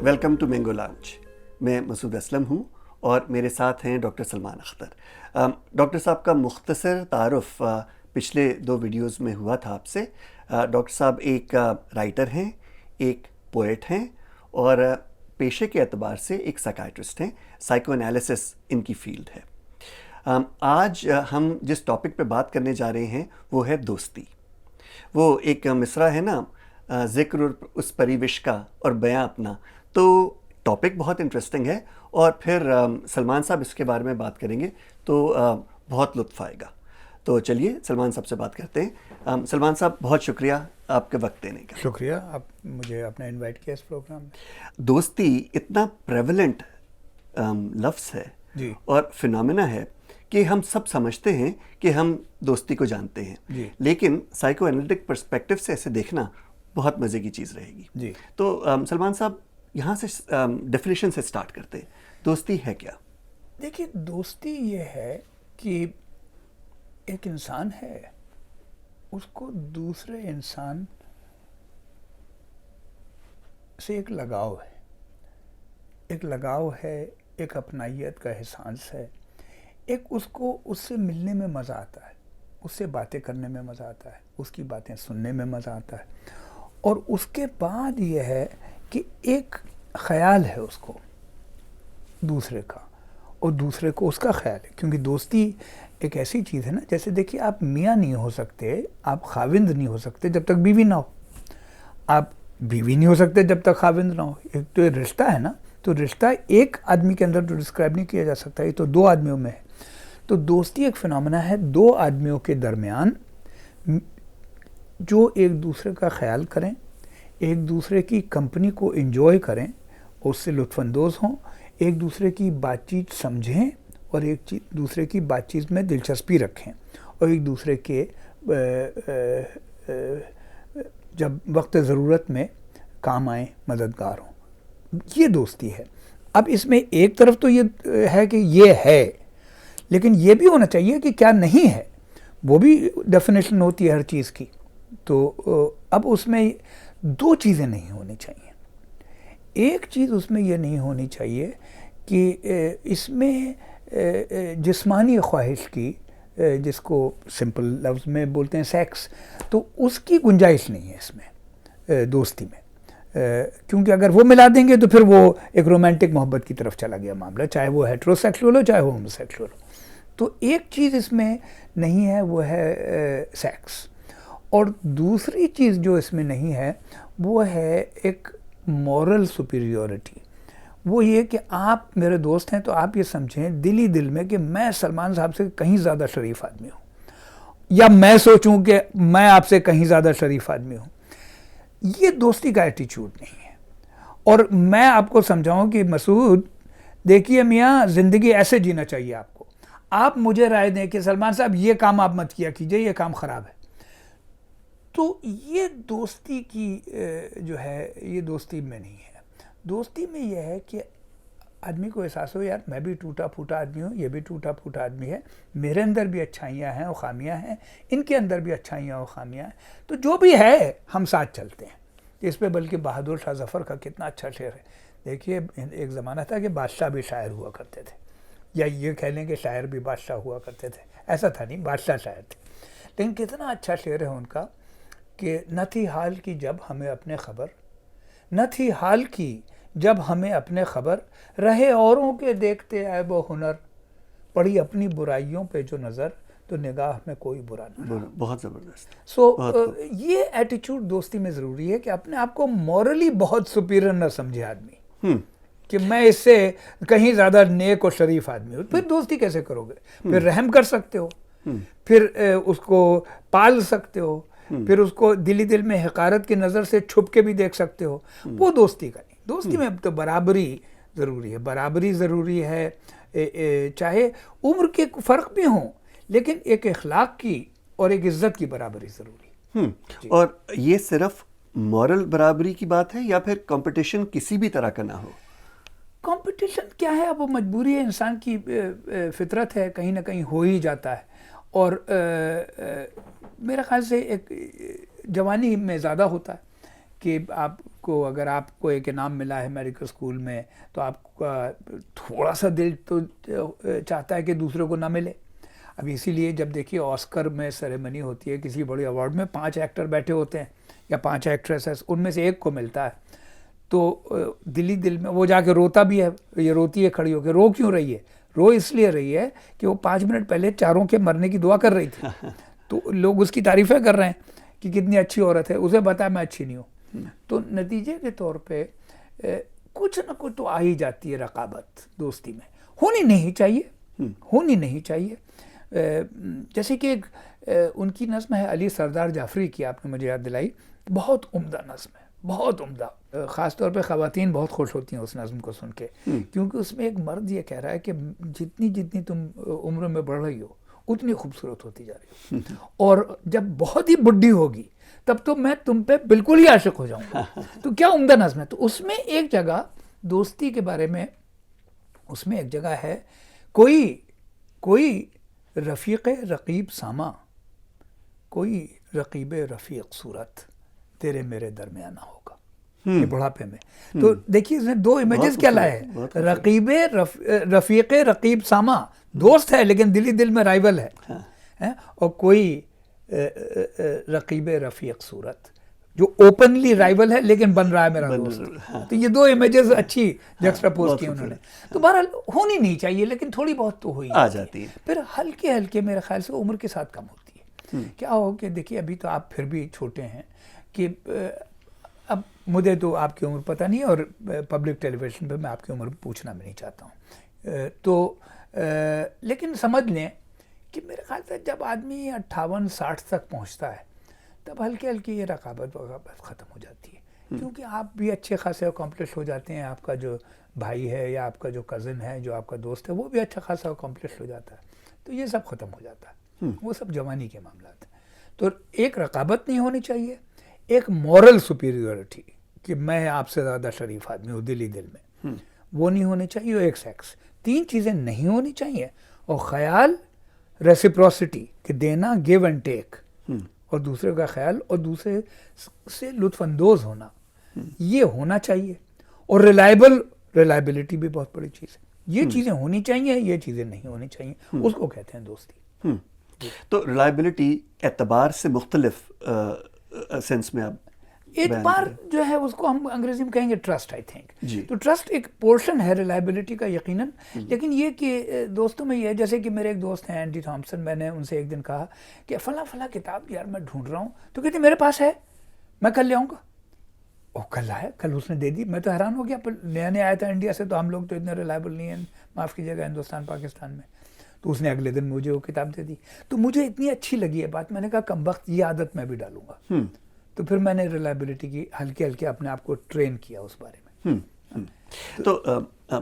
Welcome to mango lunch. मैं मसूद असलम हूँ और मेरे साथ हैं डॉक्टर सलमान अख्तर। डॉक्टर साहब का मुख्तसर तारुफ पिछले 2 वीडियोस में हुआ था आपसे। डॉक्टर साहब एक राइटर हैं, एक पोएट हैं और पेशे के एतबार से एक साइकियाट्रिस्ट हैं। साइकोएनालिसिस इनकी फील्ड है। आज हम जिस टॉपिक पे बात करने जा रहे हैं वो है दोस्ती। वो एक मिसरा है ना, जिक्र उस परिविश का और बयां अपना। तो टॉपिक बहुत इंटरेस्टिंग है और फिर सलमान साहब इसके बारे में बात करेंगे तो बहुत लुत्फ़ आएगा। तो चलिए सलमान साहब से बात करते हैं। सलमान साहब, बहुत शुक्रिया आपके वक्त देने का। शुक्रिया, आप मुझे अपना इनवाइट किया इस प्रोग्राम में। दोस्ती इतना प्रेवलेंट लफ्ज़ है जी। और फिनोमेना है कि हम सब समझते हैं कि हम दोस्ती को जानते हैं जी। लेकिन साइको एनालिटिक पर्सपेक्टिव से ऐसे देखना बहुत मज़े की चीज़ रहेगी। जी। तो सलमान साहब, यहाँ से डेफिनेशन से स्टार्ट करते हैं। दोस्ती है क्या? देखिए, दोस्ती ये है कि एक इंसान है, उसको दूसरे इंसान से एक लगाव है, एक अपनाइयत का एहसास है, एक उसको उससे मिलने में मज़ा आता है, उससे बातें करने में मज़ा आता है, उसकी बातें सुनने में मज़ा आता है। और उसके बाद ये है कि एक ख्याल है उसको दूसरे का और दूसरे को उसका ख्याल है। क्योंकि दोस्ती एक ऐसी चीज़ है ना, जैसे देखिए, आप मियाँ नहीं हो सकते, आप खाविंद नहीं हो सकते जब तक बीवी ना हो, आप बीवी नहीं हो सकते जब तक खाविंद ना हो। एक तो ये रिश्ता है ना, तो रिश्ता एक आदमी के अंदर तो डिस्क्राइब नहीं किया जा सकता, ये तो 2 आदमियों में है। तो दोस्ती एक फिनोमेना है 2 आदमियों के दरमियान जो एक दूसरे का ख्याल करें, एक दूसरे की कंपनी को एंजॉय करें, उससे लुत्फ़अंदोज़ हों, एक दूसरे की बातचीत समझें और एक दूसरे की बातचीत में दिलचस्पी रखें और एक दूसरे के जब वक्त ज़रूरत में काम आए, मददगार हों। ये दोस्ती है। अब इसमें एक तरफ तो ये है कि ये है, लेकिन ये भी होना चाहिए कि क्या नहीं है, वो भी डेफिनेशन होती है हर चीज़ की। तो अब उसमें 2 चीज़ें नहीं होनी चाहिए। एक चीज़ उसमें ये नहीं होनी चाहिए कि इसमें जिस्मानी ख्वाहिश की, जिसको सिंपल लफ्ज़ में बोलते हैं सेक्स, तो उसकी गुंजाइश नहीं है इसमें दोस्ती में। क्योंकि अगर वो मिला देंगे तो फिर वो एक रोमांटिक मोहब्बत की तरफ चला गया मामला, चाहे वो हेट्रोसेक्सुअल हो चाहे वो होमोसेक्सुअल हो। तो एक चीज़ इसमें नहीं है, वो है सेक्स। और दूसरी चीज़ जो इसमें नहीं है वो है एक मॉरल सुपीरियॉरिटी। वो ये कि आप मेरे दोस्त हैं तो आप ये समझें दिल ही दिल में कि मैं सलमान साहब से कहीं ज़्यादा शरीफ आदमी हूँ, या मैं सोचूं कि मैं आपसे कहीं ज़्यादा शरीफ आदमी हूँ। ये दोस्ती का एटीट्यूड नहीं है। और मैं आपको समझाऊं कि मसूद, देखिए मियाँ, ज़िंदगी ऐसे जीना चाहिए आपको। आप मुझे राय दें कि सलमान साहब ये काम आप मत किया कीजिए, ये काम ख़राब है। तो ये दोस्ती की जो है, ये दोस्ती में नहीं है। दोस्ती में ये है कि आदमी को एहसास हो, यार मैं भी टूटा फूटा आदमी हूँ, ये भी टूटा फूटा आदमी है, मेरे अंदर भी अच्छाइयाँ हैं और ख़ामियाँ हैं, इनके अंदर भी अच्छाइयाँ और ख़ामियाँ हैं, तो जो भी है हम साथ चलते हैं। इस पे बल्कि बहादुर शाह ज़फ़र का कितना अच्छा शेर है। देखिए, एक ज़माना था कि बादशाह भी शायर हुआ करते थे, या ये कह लें कि शायर भी बादशाह हुआ करते थे। ऐसा था नहीं, बादशाह शायर थे। लेकिन कितना अच्छा शेर है उनका कि न थी हाल की जब हमें अपने खबर, न थी हाल की जब हमें अपने खबर, रहे औरों के देखते ऐब व हुनर, पड़ी अपनी बुराइयों पे जो नज़र, तो निगाह में कोई बुरा नहीं। बहुत ज़बरदस्त। ये एटीट्यूड दोस्ती में ज़रूरी है कि अपने आप को मॉरली बहुत सुपीरियर न समझे आदमी, कि मैं इससे कहीं ज़्यादा नेक और शरीफ आदमी हूँ। फिर दोस्ती कैसे करोगे? फिर रहम कर सकते हो, फिर उसको पाल सकते हो, फिर उसको दिली दिल में हकारत की नज़र से छुप के भी देख सकते हो। वो दोस्ती का नहीं। दोस्ती में तो बराबरी ज़रूरी है, बराबरी ज़रूरी है, चाहे उम्र के फ़र्क भी हों, लेकिन एक इखलाक की और एक इज़्ज़त की बराबरी ज़रूरी। और ये सिर्फ मॉरल बराबरी की बात है या फिर कंपटीशन किसी भी तरह का ना हो? कंपटीशन क्या है, अब वो मजबूरी है, इंसान की फितरत है, कहीं ना कहीं हो ही जाता है। और मेरे ख्याल से एक जवानी में ज़्यादा होता है कि आपको अगर आपको एक इनाम मिला है मेडिकल स्कूल में तो आपका थोड़ा सा दिल तो चाहता है कि दूसरे को ना मिले। अब इसीलिए जब देखिए ऑस्कर में सेरेमनी होती है किसी बड़े अवार्ड में, 5 एक्टर बैठे होते हैं या 5 एक्ट्रेसेस, उनमें से एक को मिलता है तो दिल में वो जाके रोता भी है, ये रोती है खड़ी होकर। रो क्यों रही है? रो इसलिए रही है कि वो 5 मिनट पहले चारों के मरने की दुआ कर रही थी तो लोग उसकी तारीफ़ें कर रहे हैं कि कितनी अच्छी औरत है, उसे पता है मैं अच्छी नहीं हूँ। तो नतीजे के तौर पे कुछ ना कुछ तो आ ही जाती है रकाबत दोस्ती में, होनी नहीं चाहिए, होनी नहीं चाहिए। जैसे कि एक उनकी नज़्म है अली सरदार जाफरी की, आपने मुझे याद दिलाई, बहुत उम्दा नज़्म है, बहुत उम्दा। ख़ास तौर पे ख़वातीन बहुत खुश होती हैं उस नज़्म को सुन के, क्योंकि उसमें एक मर्द ये कह रहा है कि जितनी जितनी तुम उम्र में बढ़ रही हो उतनी खूबसूरत होती जा रही हो, और जब बहुत ही बुढ़ी होगी तब तो मैं तुम पे बिल्कुल ही आशिक हो जाऊंगा। तो क्या उम्दा नज़्म है। तो उसमें एक जगह दोस्ती के बारे में, उसमें एक जगह है, कोई रफ़ीक़ रक़ीब सामा, कोई रक़ीब रफ़ीक़ सूरत, तेरे मेरे दरमियान ना होगा, ये बुढ़ापे में। तो देखिए इसने 2 इमेजेस क्या लाए हैं, रफ़ीक़ रक़ीब सामा, दोस्त है लेकिन दिली दिल में राइवल है, और कोई रक़ीब रफ़ीक़ सूरत जो ओपनली राइवल है लेकिन बन रहा है मेरा दोस्त। तो ये 2 इमेजेस अच्छी जक्सटापोज की उन्होंने। तो बहरहाल होनी नहीं चाहिए लेकिन थोड़ी बहुत तो हुई आ जाती है। फिर हल्के हल्के मेरे ख्याल से उम्र के साथ कम होती है। क्या हो कि देखिए अभी तो आप फिर भी छोटे हैं कि अब मुझे तो आपकी उम्र पता नहीं, और पब्लिक टेलीविज़न पे मैं आपकी उम्र पूछना भी नहीं चाहता हूँ, तो लेकिन समझ लें कि मेरे ख्याल से जब आदमी 58-60 तक पहुँचता है तब हल्की हल्की ये रकाबत ख़त्म हो जाती है, क्योंकि आप भी अच्छे खासे अकम्प्लिश हो जाते हैं, आपका जो भाई है या आपका जो कज़न है, जो आपका दोस्त है, वो भी अच्छा खासा अकम्प्लिश हो जाता है, तो ये सब ख़त्म हो जाता है। वो सब जवानी के मामला हैं। तो एक रकाबत नहीं होनी चाहिए, एक मॉरल सुपीरियरिटी कि मैं आपसे ज़्यादा शरीफ आदमी हूँ दिली दिल में, वो नहीं होनी चाहिए, और एक सेक्स, 3 चीज़ें नहीं होनी चाहिए, और ख्याल रेसिप्रोसिटी कि देना, गिव एंड टेक, और दूसरे का ख्याल और दूसरे से लुत्फानंदोज़ होना, ये होना चाहिए। और रिलायबिलिटी भी बहुत बड़ी चीज़ है। ये चीज़ें होनी चाहिए, ये चीज़ें नहीं होनी चाहिए, उसको कहते हैं दोस्ती। तो रिलायबिलिटी एतबार से मुख्तलिफ सेंस में आप एतबार जो है उसको हम अंग्रेजी में कहेंगे ट्रस्ट, आई थिंक। जी। तो ट्रस्ट एक पोर्शन है रिलायबिलिटी का यकीनन, लेकिन ये कि दोस्तों में ये है, जैसे कि मेरे एक दोस्त हैं एंडी थॉम्सन, मैंने उनसे एक दिन कहा कि फला किताब यार मैं ढूंढ रहा हूँ, तो कहते मेरे पास है, मैं कल ले आऊँगा। ओ कल आया, कल उसने दे दी। मैं तो हैरान हो गया, पर नया आया था इंडिया से, तो हम लोग तो इतने रिलायबल नहीं हैं, माफ़ कीजिएगा, हिंदुस्तान पाकिस्तान में। तो उसने अगले दिन मुझे वो किताब दे दी, तो मुझे इतनी अच्छी लगी है बात, मैंने कहा कमबख्त ये आदत मैं भी डालूंगा। तो फिर मैंने रिलायबिलिटी की हल्के हल्के अपने आप को ट्रेन किया उस बारे में। तो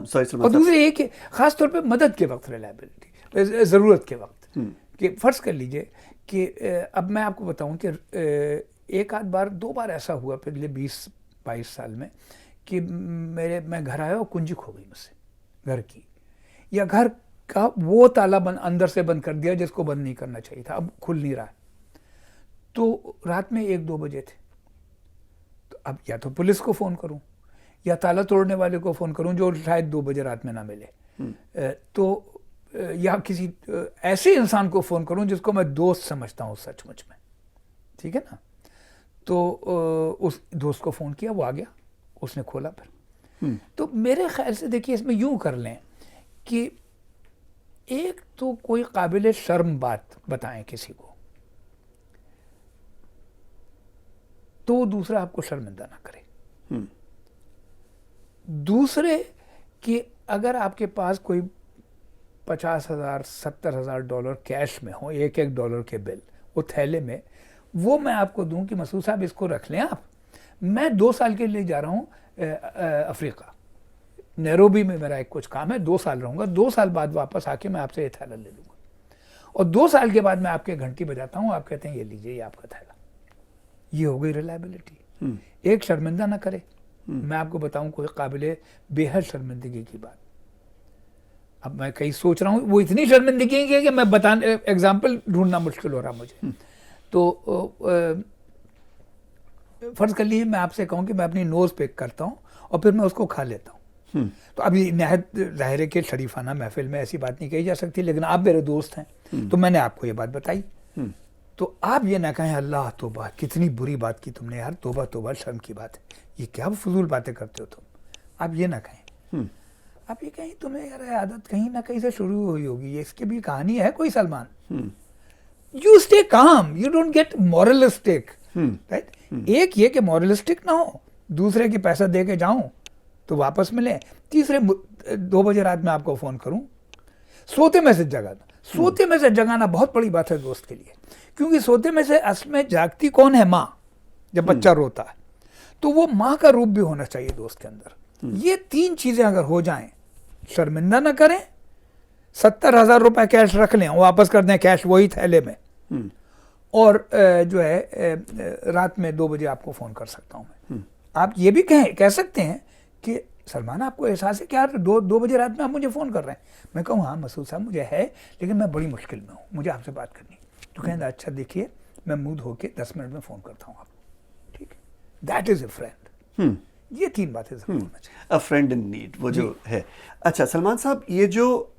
सॉरी, और दूसरी एक ख़ास तौर पे मदद के वक्त रिलायबिलिटी, ज़रूरत के वक्त, कि फ़र्ज़ कर लीजिए कि अब मैं आपको बताऊं कि एक आध बार 2 बार ऐसा हुआ पिछले 20-22 साल में कि मैं घर आया और कुंजी खो गई मुझसे घर की, या घर का वो ताला बंद अंदर से बंद कर दिया जिसको बंद नहीं करना चाहिए था, अब खुल नहीं रहा है। तो रात में 1-2 बजे थे, तो अब या तो पुलिस को फ़ोन करूं या ताला तोड़ने वाले को फ़ोन करूं जो शायद 2 बजे रात में ना मिले, तो या किसी ऐसे इंसान को फ़ोन करूं जिसको मैं दोस्त समझता हूं सचमुच में, ठीक है ना। तो उस दोस्त को फ़ोन किया, वो आ गया, उसने खोला फिर। तो मेरे ख्याल से देखिए इसमें यूँ कर लें कि एक तो कोई काबिल शर्म बात बताएं किसी को, तो दूसरा आपको शर्मिंदा ना करे। दूसरे कि अगर आपके पास कोई 50,000 70,000 डॉलर कैश में हो, $1 के बिल वो थैले में, वो मैं आपको दूं कि मसूद साहब इसको रख लें आप, मैं 2 साल के लिए जा रहा हूँ अफ्रीका, नैरोबी में मेरा एक कुछ काम है, 2 साल रहूँगा, 2 साल बाद वापस आके मैं आपसे ये थैला ले लूँगा, और 2 साल के बाद मैं आपके घंटी बजाता हूँ, आप कहते हैं ये लीजिए ये आपका थैला। ये हो गई रिलायबिलिटी। एक शर्मिंदा ना करे। मैं आपको बताऊं कोई काबिले बेहद शर्मिंदगी की बात, अब मैं कहीं सोच रहा हूँ, वो इतनी शर्मिंदगी है कि मैं बताने एग्जाम्पल ढूंढना मुश्किल हो रहा मुझे। तो फ़र्ज़ कर लीजिए मैं आपसे कहूँ कि मैं अपनी नोज़ पिक करता हूँ और फिर मैं उसको खा लेता हूँ, तो अभी नहायत ज़ाहिर है कि शरीफाना महफिल में ऐसी बात नहीं कही जा सकती, लेकिन आप मेरे दोस्त हैं तो मैंने आपको ये बात बताई, तो आप ये ना कहें अल्लाह तौबा कितनी बुरी बात की तुमने यार, तौबा तौबा शर्म की बात है, ये क्या फजूल बातें करते हो तुम, आप ये ना कहें। आप ये कहें तुम्हें यार आदत कहीं ना कहीं से शुरू हुई होगी, ये इसकी भी कहानी है कोई Salman. You stay calm, you don't get moralistic, right. एक ये कि मॉरलिस्टिक ना हो, दूसरे की पैसा दे के जाऊं तो वापस मिले, तीसरे 2 बजे रात में आपको फ़ोन करूं, सोते में से जगाना, सोते में से जगाना बहुत बड़ी बात है दोस्त के लिए, क्योंकि सोते में से असल में जागती कौन है, माँ। जब बच्चा रोता है तो वो माँ का रूप भी होना चाहिए दोस्त के अंदर। ये 3 चीज़ें अगर हो जाएं, शर्मिंदा ना करें, 70,000 रुपये कैश रख लें, वापस कर दें कैश वही थैले में, और जो है रात में 2 बजे आपको फ़ोन कर सकता हूँ मैं। आप ये भी कह सकते हैं कि सलमान आपको एहसास है कि यार 2 बजे रात में आप मुझे फ़ोन कर रहे हैं। मैं कहूँ हाँ मसूद साहब मुझे है, लेकिन मैं बड़ी मुश्किल में हूँ, मुझे आपसे बात करनी। तो कहें अच्छा देखिए मैं मुँह धो के 10 मिनट में फ़ोन करता हूँ आपको, ठीक है, दैट इज़ ए फ्रेंड। ये 3 बातें ज़रूर होना चाहिए। अ फ्रेंड इन नीड वो जो है। अच्छा सलमान साहब, ये जो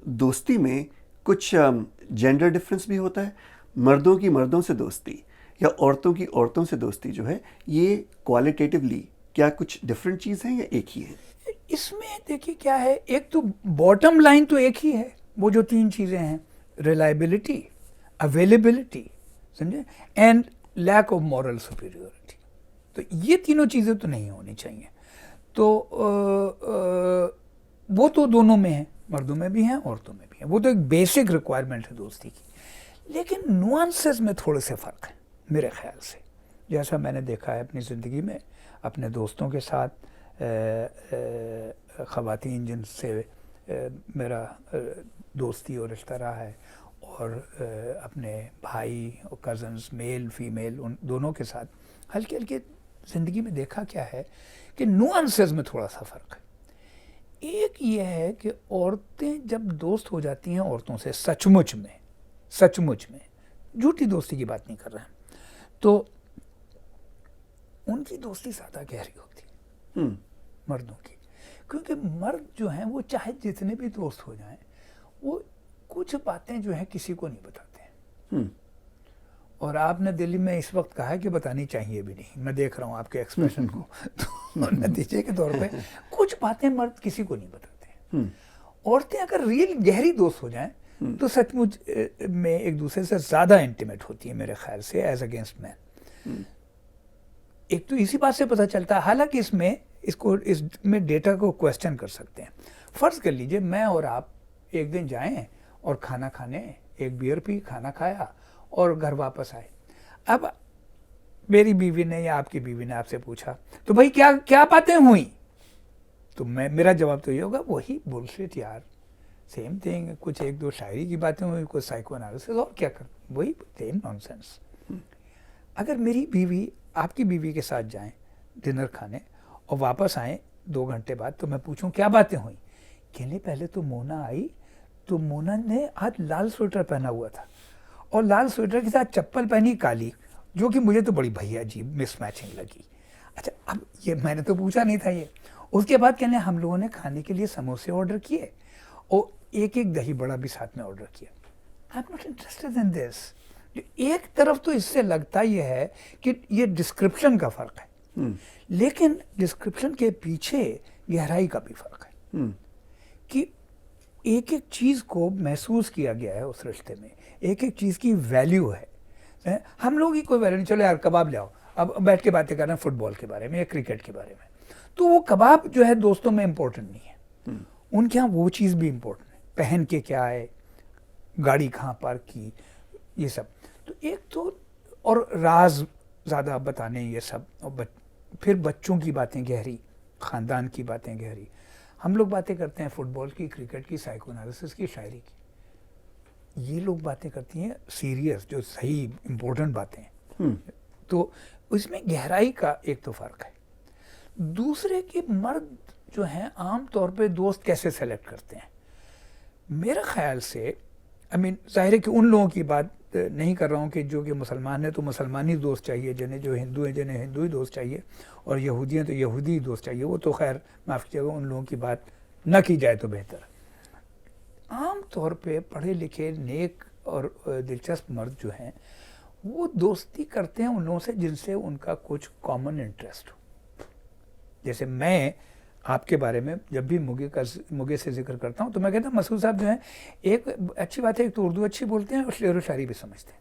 दोस्ती में कुछ जेंडर डिफरेंस भी होता है, मर्दों की मर्दों से दोस्ती या औरतों की औरतों से दोस्ती जो है, ये क्वालिटेटिवली क्या कुछ डिफरेंट चीज़ है या एक ही है? इसमें देखिए क्या है, एक तो बॉटम लाइन तो एक ही है, वो जो 3 चीज़ें हैं, रिलायबिलिटी, अवेलेबिलिटी, समझे, and lack of moral superiority. तो ये तीनों चीज़ें तो नहीं होनी चाहिए। तो वो तो दोनों में है, मर्दों में भी हैं औरतों में भी है, वो तो एक बेसिक रिक्वायरमेंट है दोस्ती की। लेकिन नुआंसेस में थोड़े से फ़र्क है मेरे ख्याल से, जैसा मैंने देखा है अपनी ज़िंदगी में, अपने दोस्तों के साथ, ख़वातीन जिनसे मेरा दोस्ती और रिश्ता रहा है, और अपने भाई और कज़न्स मेल फीमेल उन दोनों के साथ हल्के हल्के ज़िंदगी में देखा क्या है कि नुआंसेस में थोड़ा सा फ़र्क है। एक ये है कि औरतें जब दोस्त हो जाती हैं औरतों से, सचमुच में झूठी दोस्ती की बात नहीं कर रहे हैं, तो उनकी दोस्ती ज़्यादा गहरी होती है मर्दों की, क्योंकि मर्द जो हैं वो चाहे जितने भी दोस्त हो जाएं, वो कुछ बातें जो हैं किसी को नहीं बताते हैं। और आपने दिल्ली में इस वक्त कहा है कि बतानी चाहिए भी नहीं, मैं देख रहा हूँ आपके एक्सप्रेशन को, तो नतीजे के तौर पे कुछ बातें मर्द किसी को नहीं बताते हैं। औरतें अगर रियल गहरी दोस्त हो जाएं तो सचमुच में एक दूसरे से ज़्यादा इंटीमेट होती है मेरे ख्याल से एज अगेंस्ट मैन। एक तो इसी बात से पता चलता है, हालांकि इसमें डेटा को क्वेश्चन कर सकते हैं। फ़र्ज़ कर लीजिए मैं और आप एक दिन जाएं और खाना खाने, एक बियर पी, खाना खाया और घर वापस आए। अब मेरी बीवी ने या आपकी बीवी ने आपसे पूछा तो भाई क्या क्या बातें हुई, तो मेरा जवाब तो ये होगा वही बुलशिट यार, सेम थिंग, कुछ 1-2 शायरी की बातें हुई, कुछ साइकोएनालिसिस, और क्या कर, वही सेम नॉनसेंस। अगर मेरी बीवी आपकी बीवी के साथ जाएं डिनर खाने और वापस आए 2 घंटे बाद, तो मैं पूछूं क्या बातें हुई, कहने पहले तो मोना आई, तो मोना ने आज लाल स्वेटर पहना हुआ था और लाल स्वेटर के साथ चप्पल पहनी काली, जो कि मुझे तो बड़ी भैया जी मिसमैचिंग लगी। अच्छा, अब ये मैंने तो पूछा नहीं था ये। उसके बाद कहने हम लोगों ने खाने के लिए समोसे ऑर्डर किए और एक दही बड़ा भी साथ में ऑर्डर किया। I am not interested in this. एक तरफ तो इससे लगता ये है कि ये डिस्क्रिप्शन का फ़र्क है, लेकिन डिस्क्रिप्शन के पीछे गहराई का भी फ़र्क है कि एक एक चीज़ को महसूस किया गया है उस रिश्ते में, एक एक चीज़ की वैल्यू है। हम लोग की कोई वैल्यू नहीं, चलो यार कबाब ले आओ, अब बैठ के बातें कर रहे हैं फुटबॉल के बारे में या क्रिकेट के बारे में, तो वो कबाब जो है दोस्तों में इम्पोर्टेंट नहीं है, उनके यहाँ वो चीज़ भी इम्पोर्टेंट है, पहन के क्या है, गाड़ी कहाँ पार्क की, ये सब। तो एक तो और राज ज़्यादा बताने ये सब, और फिर बच्चों की बातें गहरी, ख़ानदान की बातें गहरी। हम लोग बातें करते हैं फुटबॉल की, क्रिकेट की, साइकोएनालिसिस की, शायरी की, ये लोग बातें करती हैं सीरियस जो सही इम्पोर्टेंट बातें हैं। तो इसमें गहराई का एक तो फ़र्क है। दूसरे के मर्द जो हैं आम तौर पे दोस्त कैसे सेलेक्ट करते हैं, मेरे ख्याल से जाहिर है कि उन लोगों की बात नहीं कर रहा हूँ कि जो कि मुसलमान है तो मुसलमानी दोस्त चाहिए, जिन्हें जो हिंदू हैं जिन्हें हिंदू ही दोस्त चाहिए, और यहूदी हैं तो यहूदी ही दोस्त चाहिए। वो तो खैर माफ़ कीजिएगा, उन लोगों की बात न की जाए तो बेहतर। आम तौर पे पढ़े लिखे नेक और दिलचस्प मर्द जो हैं वो दोस्ती करते हैं उन लोगों से जिनसे उनका कुछ कॉमन इंटरेस्ट हो। जैसे मैं आपके बारे में जब भी मुगे से जिक्र करता हूँ तो मैं कहता हूँ मसूद साहब जो हैं, एक अच्छी बात है, एक तो उर्दू अच्छी बोलते हैं और शेर व शायरी भी समझते हैं।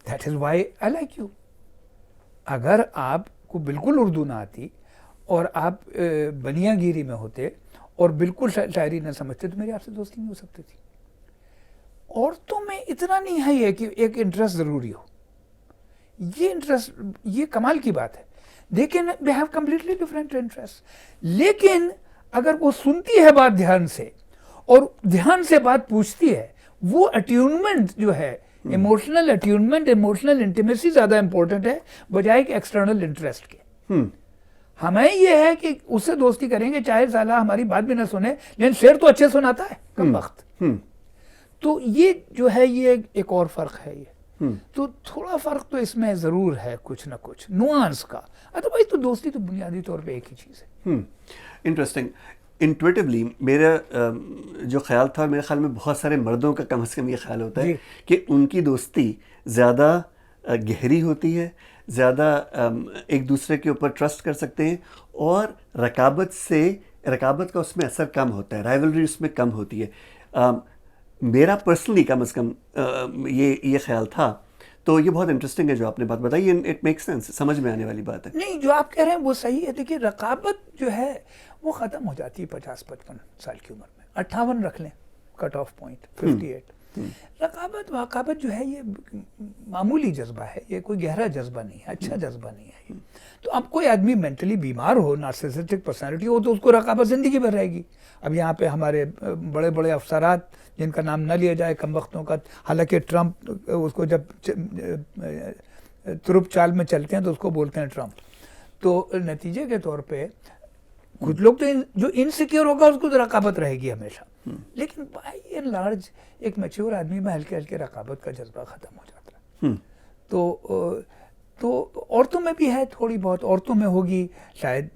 That is why I like you. अगर आपको बिल्कुल उर्दू ना आती और आप बनियागिरी में होते और बिल्कुल शायरी ना समझते तो मेरी आपसे दोस्ती नहीं हो सकती थी। औरतों में इतना नहीं है ये कि एक इंटरेस्ट ज़रूरी हो, ये इंटरेस्ट, ये कमाल की बात है। लेकिन वे हैव कम्प्लीटली डिफरेंट इंटरेस्ट। लेकिन अगर वो सुनती है बात ध्यान से और ध्यान से बात पूछती है, वो अट्यूनमेंट जो है, इमोशनल अट्यूनमेंट, इमोशनल इंटीमेसी ज़्यादा इंपॉर्टेंट है बजाय कि एक्सटर्नल इंटरेस्ट के। हमें ये है कि उससे दोस्ती करेंगे चाहे साला हमारी बात भी ना सुने, लेकिन शेर तो अच्छे सुनाता है कम वक्त। तो ये जो है ये एक और फ़र्क है ये। तो थोड़ा फ़र्क तो इसमें ज़रूर है, कुछ ना कुछ नुआंस का। अदरवाइज तो दोस्ती तो बुनियादी तौर पे एक ही चीज़ है। इंटरेस्टिंग। इंट्यूटिवली मेरा जो ख्याल था, मेरे ख्याल में बहुत सारे मर्दों का कम से कम ये ख्याल होता है कि उनकी दोस्ती ज़्यादा गहरी होती है, ज़्यादा एक दूसरे के ऊपर ट्रस्ट कर सकते हैं, और रकाबत का उसमें असर कम होता है, राइवलरी उसमें कम होती है। मेरा पर्सनली कम से कम ये ख्याल था। तो ये बहुत इंटरेस्टिंग है जो आपने बात बताई, इट मेक्स सेंस, समझ में आने वाली बात है। नहीं, जो आप कह रहे हैं वो सही है। देखिए रकाबत जो है वो ख़त्म हो जाती है 50-55 साल की उम्र में, 58 रख लें कट ऑफ पॉइंट, 58। रकाबत जो है ये मामूली जज्बा है, ये कोई गहरा जज्बा नहीं है, अच्छा जज्बा नहीं है। तो अब कोई आदमी मेंटली बीमार हो, नार्सिसिस्टिक पर्सनालिटी हो, तो उसको रकाबत ज़िंदगी भर रहेगी। अब यहाँ पे हमारे बड़े बड़े अफसरात जिनका नाम न लिया जाए कम वक्तों का, हालांकि ट्रंप उसको जब तुरुप चाल में चलते हैं तो उसको बोलते हैं ट्रंप। तो नतीजे के तौर पे कुछ लोग तो जो इनसिक्योर होगा उसको तो रकाबत रहेगी हमेशा, लेकिन बाय एंड लार्ज एक मैच्योर आदमी में हल्के हल्के रकाबत का जज्बा ख़त्म हो जाता है। तो औरतों में भी है, थोड़ी बहुत औरतों में होगी शायद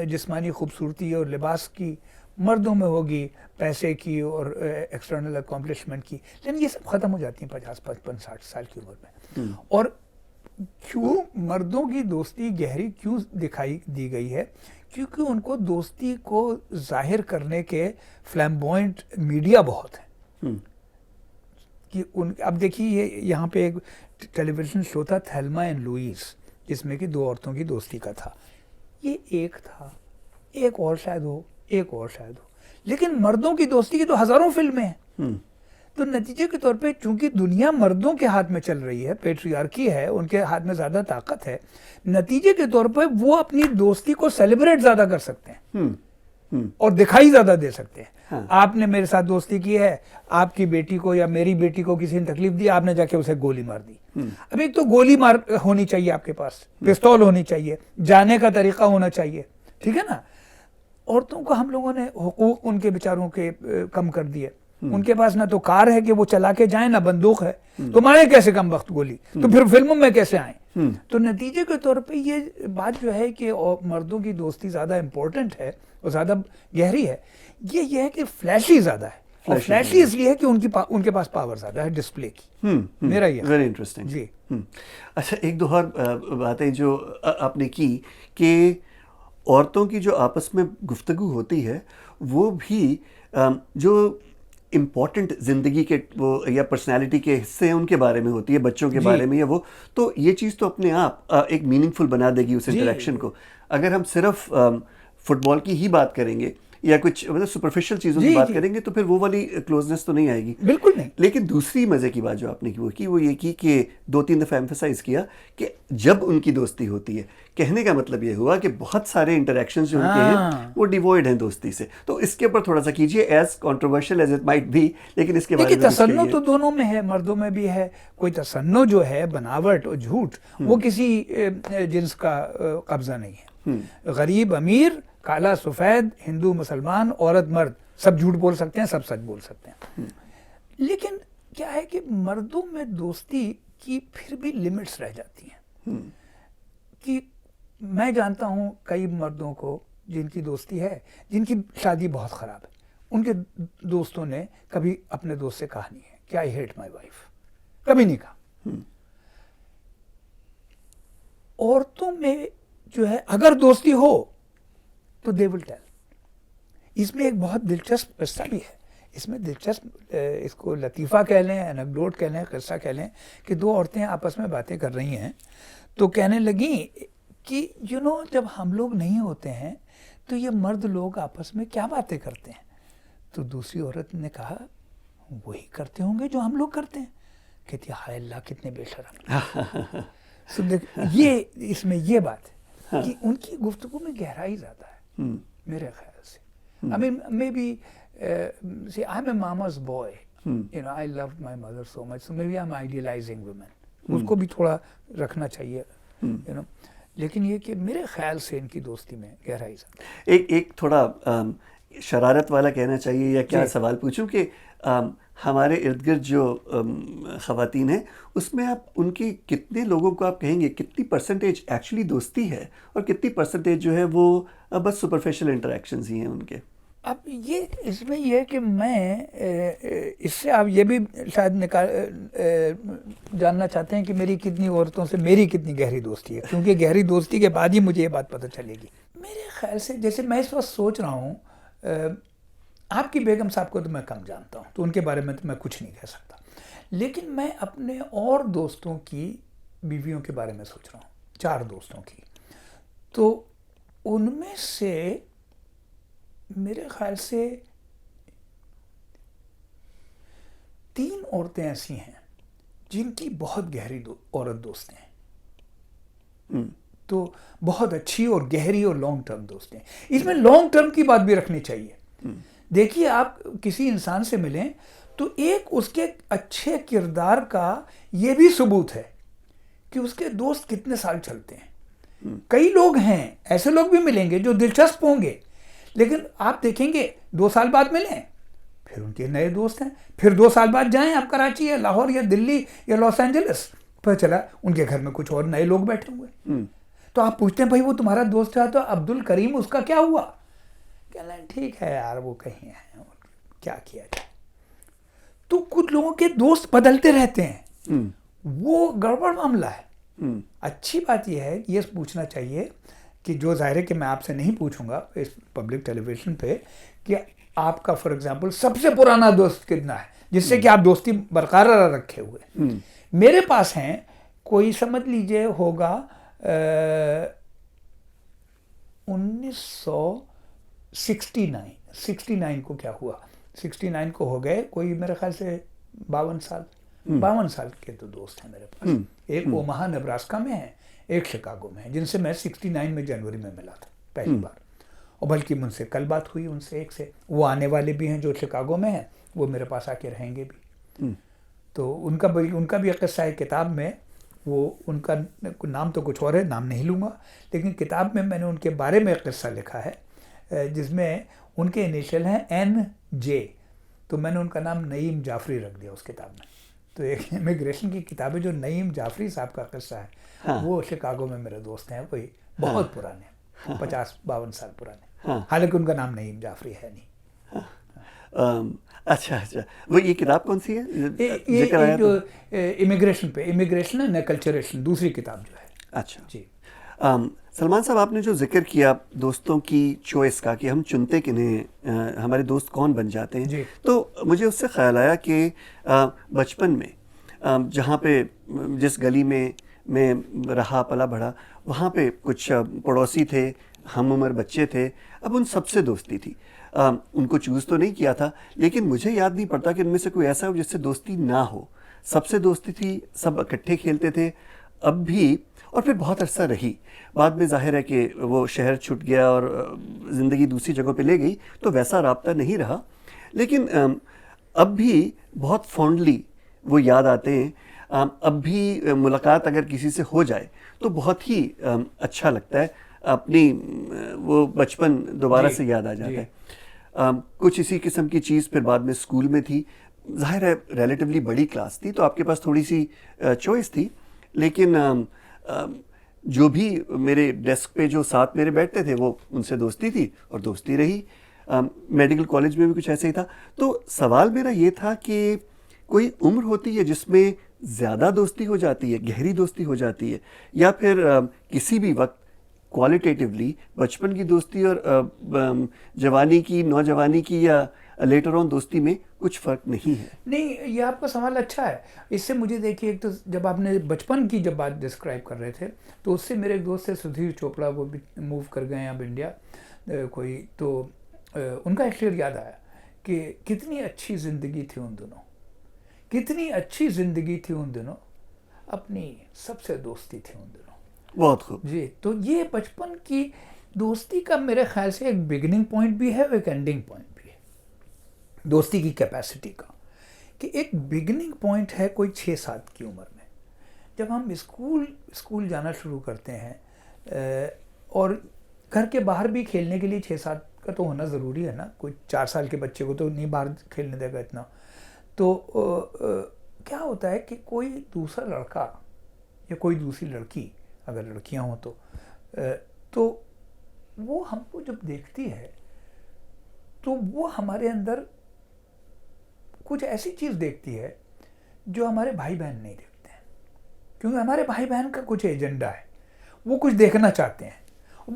जिस्मानी खूबसूरती और लिबास की, मर्दों में होगी पैसे की और एक्सटर्नल अकॉम्प्लिशमेंट की, लेकिन ये सब ख़त्म हो जाती हैं 50-55-60 साल की उम्र में। और क्यों मर्दों की दोस्ती गहरी क्यों दिखाई दी गई है? क्योंकि उनको दोस्ती को जाहिर करने के फ्लैम्बॉयंट मीडिया बहुत है। कि अब देखिए ये यहाँ पे एक टेलीविज़न शो था थेल्मा एंड लुइस, जिसमें कि 2 औरतों की दोस्ती का था। ये एक था, एक और शायद हो, एक और शायद हो, लेकिन मर्दों की दोस्ती की तो हज़ारों फिल्में हैं। तो नतीजे के तौर पे चूंकि दुनिया मर्दों के हाथ में चल रही है, पेट्रियार्की है, उनके हाथ में ज़्यादा ताकत है, नतीजे के तौर पे वो अपनी दोस्ती को सेलिब्रेट ज़्यादा कर सकते हैं और दिखाई ज़्यादा दे सकते हैं। हाँ। आपने मेरे साथ दोस्ती की है, आपकी बेटी को या मेरी बेटी को किसी ने तकलीफ दी, आपने जाके उसे गोली मार दी। अब एक तो गोली मार होनी चाहिए आपके पास, पिस्तौल होनी चाहिए, जाने का तरीका होना चाहिए, ठीक है ना। औरतों को हम लोगों ने हुकूक उनके बेचारों के कम कर दिए। उनके पास ना तो कार है कि वो चला के जाए, ना बंदूक है, तो मारे कैसे कम वक्त गोली, तो फिर फिल्मों में कैसे आए। तो नतीजे के तौर पे ये बात जो है कि मर्दों की दोस्ती ज़्यादा इम्पोर्टेंट है और ज़्यादा गहरी है, ये है कि फ्लैशी ज़्यादा है। और फ्लैशी इसलिए है कि उनके पास पावर ज़्यादा है डिस्प्ले की। मेरा ये वेरी इंटरेस्टिंग जी। अच्छा, एक दो और बातें जो आपने की कि औरतों की जो आपस में गुफ्तगू होती है वो भी जो इम्पॉर्टेंट ज़िंदगी के वो या पर्सनालिटी के हिस्से हैं उनके बारे में होती है, बच्चों के बारे में या वो, तो ये चीज़ तो अपने आप एक मीनिंगफुल बना देगी उस इंटरेक्शन को। अगर हम सिर्फ फुटबॉल की ही बात करेंगे या कुछ मतलब सुपरफिशियल चीज़ों की बात करेंगे तो फिर वो वाली क्लोजनेस तो नहीं आएगी। बिल्कुल नहीं। लेकिन दूसरी मज़े की बात जो आपने की वो ये की कि 2-3 दफ़ा एम्फसाइज़ किया कि जब उनकी दोस्ती होती है, कहने का मतलब ये हुआ कि बहुत सारे इंटरेक्शंस जो उनके हैं वो डिवॉइड हैं दोस्ती से। तो इसके ऊपर थोड़ा सा कीजिए, as controversial as it might be, लेकिन इसके बारे में तसन्नो तो दोनों में है, मर्दों में भी है। कोई तसन्नो जो है, बनावट और झूठ, वो किसी जिन्स का कब्जा नहीं है। गरीब अमीर, काला सफ़ेद, हिंदू मुसलमान, औरत मर्द, सब झूठ बोल सकते हैं, सब सच बोल सकते हैं। लेकिन क्या है कि मर्दों में दोस्ती की फिर भी लिमिट्स रह जाती हैं। कि मैं जानता हूँ कई मर्दों को जिनकी दोस्ती है, जिनकी शादी बहुत ख़राब है, उनके दोस्तों ने कभी अपने दोस्त से कहा नहीं है कि आई हेट माई वाइफ, कभी नहीं कहा। औरतों में जो है अगर दोस्ती हो तो दे विल टेल। इसमें एक बहुत दिलचस्प किस्सा भी है। इसमें दिलचस्प, इसको लतीफ़ा कह लें, एनेक्डोट कह लें, किस्सा कह लें, कि दो औरतें आपस में बातें कर रही हैं तो कहने लगी कि जब हम लोग नहीं होते हैं तो ये मर्द लोग आपस में क्या बातें करते हैं। तो दूसरी औरत ने कहा वही करते होंगे जो हम लोग करते हैं। कहती हाय अल्लाह कितने बेशर्म। सो देख, ये इसमें ये बात है कि उनकी गुफ्तगू में गहराई ज़्यादा है मेरे ख्याल से। I mean may be see I'm a mama's boy, I love my mother so much, so maybe I'm idealizing women, उसको भी थोड़ा रखना चाहिए, लेकिन ये कि मेरे ख्याल से इनकी दोस्ती में गहराई ज़्यादा। एक थोड़ा शरारत वाला कहना चाहिए या क्या सवाल पूछूं कि हमारे इर्द गिर्द जो ख़वातीन हैं उसमें आप उनकी कितने लोगों को आप कहेंगे कितनी परसेंटेज एक्चुअली दोस्ती है और कितनी परसेंटेज जो है वो बस सुपरफिशियल इंटरेक्शंस ही हैं उनके। अब ये इसमें यह है कि मैं इससे आप ये भी शायद जानना चाहते हैं कि मेरी कितनी औरतों से मेरी कितनी गहरी दोस्ती है, क्योंकि गहरी दोस्ती के बाद ही मुझे ये बात पता चलेगी। मेरे ख्याल से जैसे मैं इस वक्त सोच रहा हूँ, आपकी बेगम साहब को तो मैं कम जानता हूँ तो उनके बारे में तो मैं कुछ नहीं कह सकता, लेकिन मैं अपने और दोस्तों की बीवियों के बारे में सोच रहा हूँ, 4 दोस्तों की। तो उनमें से मेरे ख्याल से 3 औरतें ऐसी हैं जिनकी बहुत गहरी औरत दोस्तें हैं। तो बहुत अच्छी और गहरी और लॉन्ग टर्म दोस्तें। इसमें लॉन्ग टर्म की बात भी रखनी चाहिए। देखिए, आप किसी इंसान से मिलें तो एक उसके अच्छे किरदार का ये भी सबूत है कि उसके दोस्त कितने साल चलते हैं। कई लोग हैं, ऐसे लोग भी मिलेंगे जो दिलचस्प होंगे, लेकिन आप देखेंगे 2 साल बाद मिलें फिर उनके नए दोस्त हैं, फिर 2 साल बाद जाएं आप कराची या लाहौर या दिल्ली या लॉस एंजलिस, पता चला उनके घर में कुछ और नए लोग बैठे हुए। तो आप पूछते हैं भाई वो तुम्हारा दोस्त था तो अब्दुल करीम उसका क्या हुआ? कह रहे हैं ठीक है यार वो कहीं है, क्या किया जाए। तो कुछ लोगों के दोस्त बदलते रहते हैं, वो गड़बड़ मामला है। अच्छी बात यह है, ये पूछना चाहिए कि जो ज़ाहिर है कि मैं आपसे नहीं पूछूंगा इस पब्लिक टेलीविज़न पे कि आपका फॉर एग्जांपल सबसे पुराना दोस्त कितना है जिससे कि आप दोस्ती बरकरार रखे हुए। मेरे पास हैं कोई समझ लीजिए होगा 1969 को क्या हुआ, 69 को हो गए कोई मेरे ख्याल से 52 साल के तो दोस्त हैं मेरे पास। एक ओमाहा नेब्रास्का में है, एक शिकागो में है, जिनसे मैं 69 में जनवरी में मिला था पहली बार, और बल्कि मुझसे कल बात हुई उनसे एक से। वो आने वाले भी हैं जो शिकागो में हैं, वो मेरे पास आके रहेंगे भी। तो उनका भी एक किस्सा है किताब में, वो उनका नाम तो कुछ और है, नाम नहीं लूँगा, लेकिन किताब में मैंने उनके बारे में एक किस्सा लिखा है जिसमें उनके इनिशियल हैं NJ, तो मैंने उनका नाम नईम जाफरी रख दिया उस किताब में। तो एक इमिग्रेशन की किताब है जो नईम जाफरी साहब का किस्सा है। हाँ। वो शिकागो में मेरे दोस्त हैं, वही बहुत पुराने, 50-52 साल पुराने। हालांकि उनका नाम नईम जाफरी है नहीं। अच्छा, वो ये किताब कौन सी है? ये जो इमिग्रेशन है, कल्चरेशन, दूसरी किताब जो है। अच्छा जी। सलमान साहब, आपने जो जिक्र किया दोस्तों की चॉइस का कि हम चुनते किन्हें, हमारे दोस्त कौन बन जाते हैं, तो मुझे उससे ख्याल आया कि बचपन में जहाँ पे जिस गली में मैं रहा पला बढ़ा, वहाँ पे कुछ पड़ोसी थे, हम उम्र बच्चे थे, अब उन सबसे दोस्ती थी। उनको चूज़ तो नहीं किया था, लेकिन मुझे याद नहीं पड़ता कि उनमें से कोई ऐसा हो जिससे दोस्ती ना हो। सबसे दोस्ती थी, सब इकट्ठे खेलते थे अब भी, और फिर बहुत अरसा रही। बाद में जाहिर है कि वो शहर छूट गया और ज़िंदगी दूसरी जगह पे ले गई, तो वैसा राब्ता नहीं रहा, लेकिन अब भी बहुत फॉन्डली वो याद आते हैं। अब भी मुलाकात अगर किसी से हो जाए तो बहुत ही अच्छा लगता है, अपनी वो बचपन दोबारा से याद आ जाता है। कुछ इसी किस्म की चीज़ फिर बाद में स्कूल में थी। ज़ाहिर है रिलेटिवली बड़ी क्लास थी तो आपके पास थोड़ी सी चॉइस थी, लेकिन जो भी मेरे डेस्क पे जो साथ मेरे बैठते थे वो उनसे दोस्ती थी और दोस्ती रही। मेडिकल कॉलेज में भी कुछ ऐसे ही था। तो सवाल मेरा ये था कि कोई उम्र होती है जिसमें ज़्यादा दोस्ती हो जाती है, गहरी दोस्ती हो जाती है, या फिर किसी भी वक्त क्वालिटेटिवली बचपन की दोस्ती और जवानी की, नौजवानी की या लेटर ऑन दोस्ती में कुछ फ़र्क नहीं है? नहीं, ये आपका सवाल अच्छा है। इससे मुझे देखिए, एक तो जब आपने बचपन की जब बात डिस्क्राइब कर रहे थे तो उससे मेरे एक दोस्त है सुधीर चोपड़ा, वो भी मूव कर गए हैं अब इंडिया कोई, तो उनका एक शेर याद आया कि कितनी अच्छी ज़िंदगी थी उन दिनों, कितनी अच्छी ज़िंदगी थी उन दिनों, अपनी सबसे दोस्ती थी उन दिनों। बहुत खूब जी, तो ये बचपन की दोस्ती का मेरे ख्याल से एक बिगिनिंग पॉइंट भी है और एक एंडिंग पॉइंट भी है दोस्ती की कैपेसिटी का। कि एक बिगिनिंग पॉइंट है कोई 6-7 की उम्र में, जब हम स्कूल जाना शुरू करते हैं, और घर के बाहर भी खेलने के लिए 6-7 का तो होना ज़रूरी है ना, कोई 4 साल के बच्चे को तो नहीं बाहर खेलने देगा इतना। तो क्या होता है कि कोई दूसरा लड़का या कोई दूसरी लड़की, अगर लड़कियां हों तो वो हमको जब देखती है तो वो हमारे अंदर कुछ ऐसी चीज़ देखती है जो हमारे भाई बहन नहीं देखते हैं, क्योंकि हमारे भाई बहन का कुछ एजेंडा है, वो कुछ देखना चाहते हैं,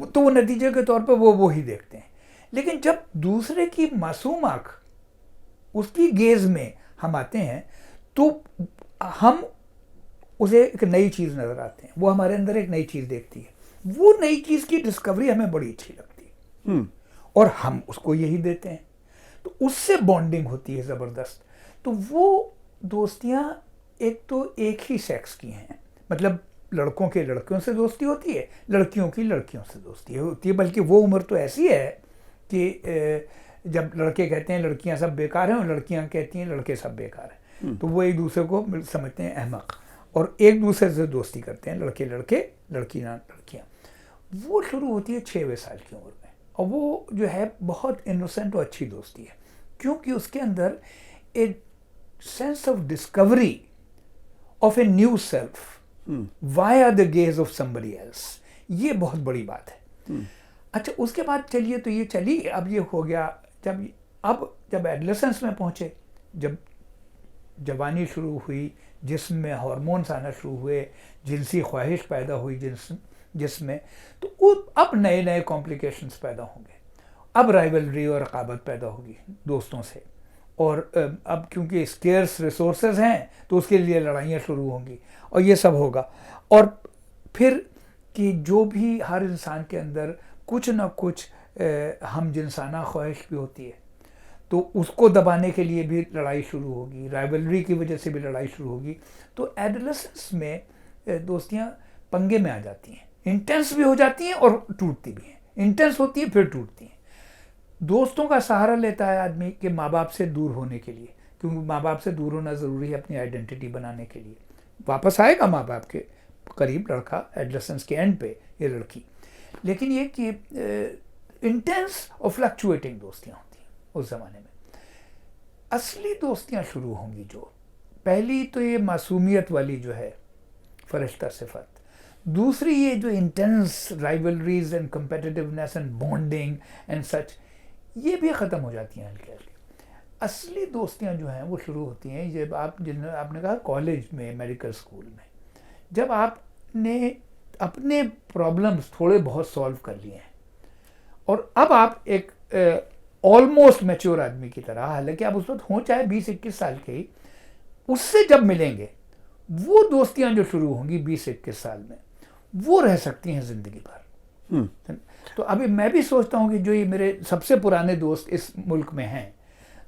तो वो नतीजे के तौर पे वो ही देखते हैं। लेकिन जब दूसरे की मासूम आँख, उसकी गेज में हम आते हैं तो हम उसे एक नई चीज़ नज़र आते हैं, वो हमारे अंदर एक नई चीज़ देखती है, वो नई चीज़ की डिस्कवरी हमें बड़ी अच्छी लगती है और हम उसको यही देते हैं, तो उससे बॉन्डिंग होती है ज़बरदस्त। तो वो दोस्तियाँ एक तो एक ही सेक्स की हैं, मतलब लड़कों के लड़कियों से दोस्ती होती है, लड़कियों की लड़कियों से दोस्ती होती है, बल्कि वो उम्र तो ऐसी है कि जब लड़के कहते हैं लड़कियां सब बेकार हैं और लड़कियां कहती हैं लड़के सब बेकार हैं, तो वो एक दूसरे को समझते हैं अहमक और एक दूसरे से दोस्ती करते हैं, लड़के लड़के लड़कियां लड़कियां। वो शुरू होती है 6वें साल की उम्र में, और वो जो है बहुत इनोसेंट और अच्छी दोस्ती है, क्योंकि उसके अंदर एक sense of discovery of a new self via the gauge of somebody else, ये बहुत बड़ी बात है। अच्छा, उसके बाद चलिए, तो ये चली, अब ये हो गया जब एडोलेसेंस में पहुंचे, जब जवानी शुरू हुई, जिसमें हार्मोन्स आना शुरू हुए, जिनसी ख्वाहिश पैदा हुई जिसमें, तो अब नए नए कॉम्प्लिकेशंस पैदा होंगे, अब राइवलरी और रकाबत पैदा होगी दोस्तों से, और अब क्योंकि स्केर्स रिसोर्सेज हैं तो उसके लिए लड़ाइयाँ शुरू होंगी और ये सब होगा। और फिर कि जो भी हर इंसान के अंदर कुछ ना कुछ हम जिनसाना ख्वाहिश भी होती है, तो उसको दबाने के लिए भी लड़ाई शुरू होगी, राइवलरी की वजह से भी लड़ाई शुरू होगी। तो एडोलेसेंस में दोस्तियाँ पंगे में आ जाती हैं, इंटेंस भी हो जाती हैं और टूटती भी हैं, इंटेंस होती है फिर टूटती हैं। दोस्तों का सहारा लेता है आदमी के माँ बाप से दूर होने के लिए, क्योंकि माँ बाप से दूर होना ज़रूरी है अपनी आइडेंटिटी बनाने के लिए। वापस आएगा माँ बाप के करीब लड़का एडोलेसेंस के एंड पे, ये लड़की, लेकिन ये कि इंटेंस और फ्लक्चुएटिंग दोस्तियाँ होती हैं उस ज़माने में। असली दोस्तियाँ शुरू होंगी जो, पहली तो ये मासूमियत वाली जो है, फरिश्ता सिफत, दूसरी ये जो intense rivalries and competitiveness and bonding and such, ये भी ख़त्म हो जाती हैं हल्के हल्के। असली दोस्तियाँ जो हैं वो शुरू होती हैं जब आपने कहा कॉलेज में, मेडिकल स्कूल में, जब आपने अपने प्रॉब्लम्स थोड़े बहुत सॉल्व कर लिए हैं और अब आप एक ऑलमोस्ट मैच्योर आदमी की तरह, हालांकि आप उस वक्त हों चाहे 20-21 साल के ही, उससे जब मिलेंगे, वो दोस्तियां जो शुरू होंगी 20-21 साल में, वो रह सकती हैं ज़िंदगी भर। तो अभी मैं भी सोचता हूँ कि जो ये मेरे सबसे पुराने दोस्त इस मुल्क में हैं,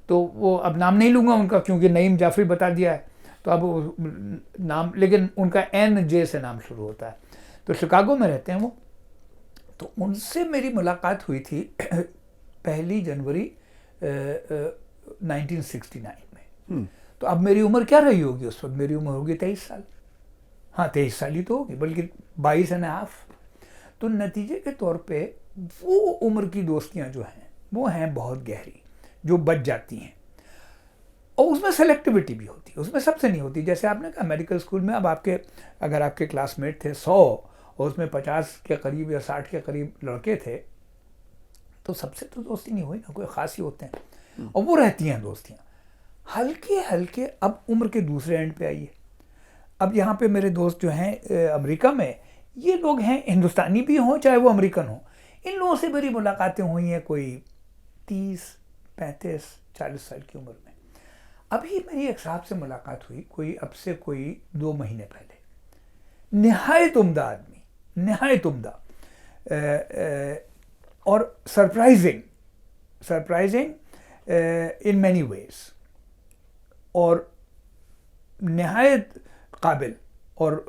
तो वो अब नाम नहीं लूँगा उनका क्योंकि नईम जाफरी बता दिया है, तो अब नाम, लेकिन उनका NJ से नाम शुरू होता है, तो शिकागो में रहते हैं वो। तो उनसे मेरी मुलाकात हुई थी 1 जनवरी 1969 में। तो अब मेरी उम्र क्या रही होगी उस वक्त? मेरी उम्र होगी 23 साल, हाँ 23 साल ही तो होगी, बल्कि 22.5। तो नतीजे के तौर पे वो उम्र की दोस्तियां जो हैं वो हैं बहुत गहरी, जो बच जाती हैं। और उसमें सेलेक्टिविटी भी होती है, उसमें सबसे नहीं होती। जैसे आपने कहा मेडिकल स्कूल में, अब अगर आपके क्लासमेट थे 100 और उसमें 50 के करीब या 60 के करीब लड़के थे, तो सबसे तो दोस्ती नहीं हुई ना, कोई खास ही होते हैं और वो रहती हैं दोस्तियाँ हल्के हल्के। अब उम्र के दूसरे एंड पे आइए, अब यहाँ पे मेरे दोस्त जो हैं अमेरिका में, ये लोग हैं हिंदुस्तानी भी हों चाहे वो अमेरिकन हो, इन लोगों से मेरी मुलाकातें हुई हैं कोई 30, 35, 40 साल की उम्र में। अभी मेरी एक साहब से मुलाकात हुई कोई अब से कोई 2 महीने पहले, निहायत उम्दा आदमी, निहायत उम्दा और सरप्राइजिंग इन मैनी वेज, और निहायत काबिल और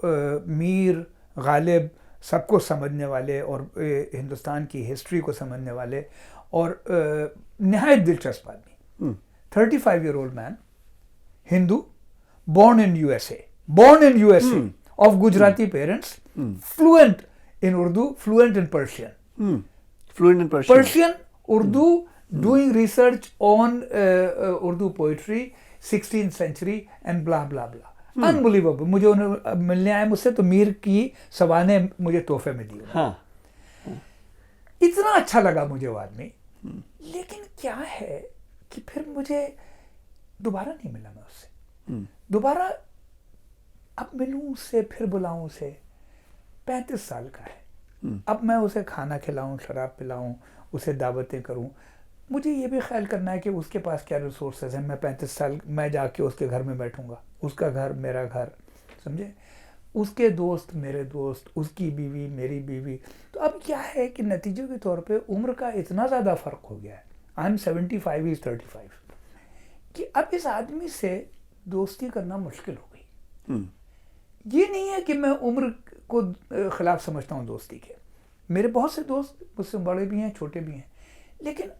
मीर गालिब, सबको समझने वाले और हिंदुस्तान की हिस्ट्री को समझने वाले और निहायत दिलचस्प आदमी। 35-year-old man, Hindu, born in USA of Gujarati parents, fluent in Urdu, fluent in Persian. Persian, Urdu, doing research on Urdu poetry, 16th century and blah blah blah. Unbelievable. मुझे उन्हें मिलने आए मुझसे, तो मीर की सवाने मुझे तोहफे में दी। हाँ। इतना अच्छा लगा मुझे वो आदमी, लेकिन क्या है कि फिर मुझे दोबारा नहीं मिला मैं उससे। दोबारा अब मिलूं उससे, फिर बुलाऊं उसे, 35 साल का है। अब मैं उसे खाना खिलाऊं, शराब पिलाऊं, उसे दावतें करूं, मुझे ये भी ख्याल करना है कि उसके पास क्या रिसोर्सेज हैं। मैं 35 साल मैं जाके उसके घर में बैठूंगा, उसका घर मेरा घर, समझे, उसके दोस्त मेरे दोस्त, उसकी बीवी मेरी बीवी। तो अब क्या है कि नतीजे के तौर पे उम्र का इतना ज़्यादा फ़र्क हो गया है, आई एम 75, ही इज़ 35, कि अब इस आदमी से दोस्ती करना मुश्किल हो गई। ये नहीं है कि मैं उम्र को ख़िलाफ़ समझता हूँ दोस्ती के, मेरे बहुत से दोस्त मुझसे बड़े भी हैं, छोटे भी हैं, लेकिन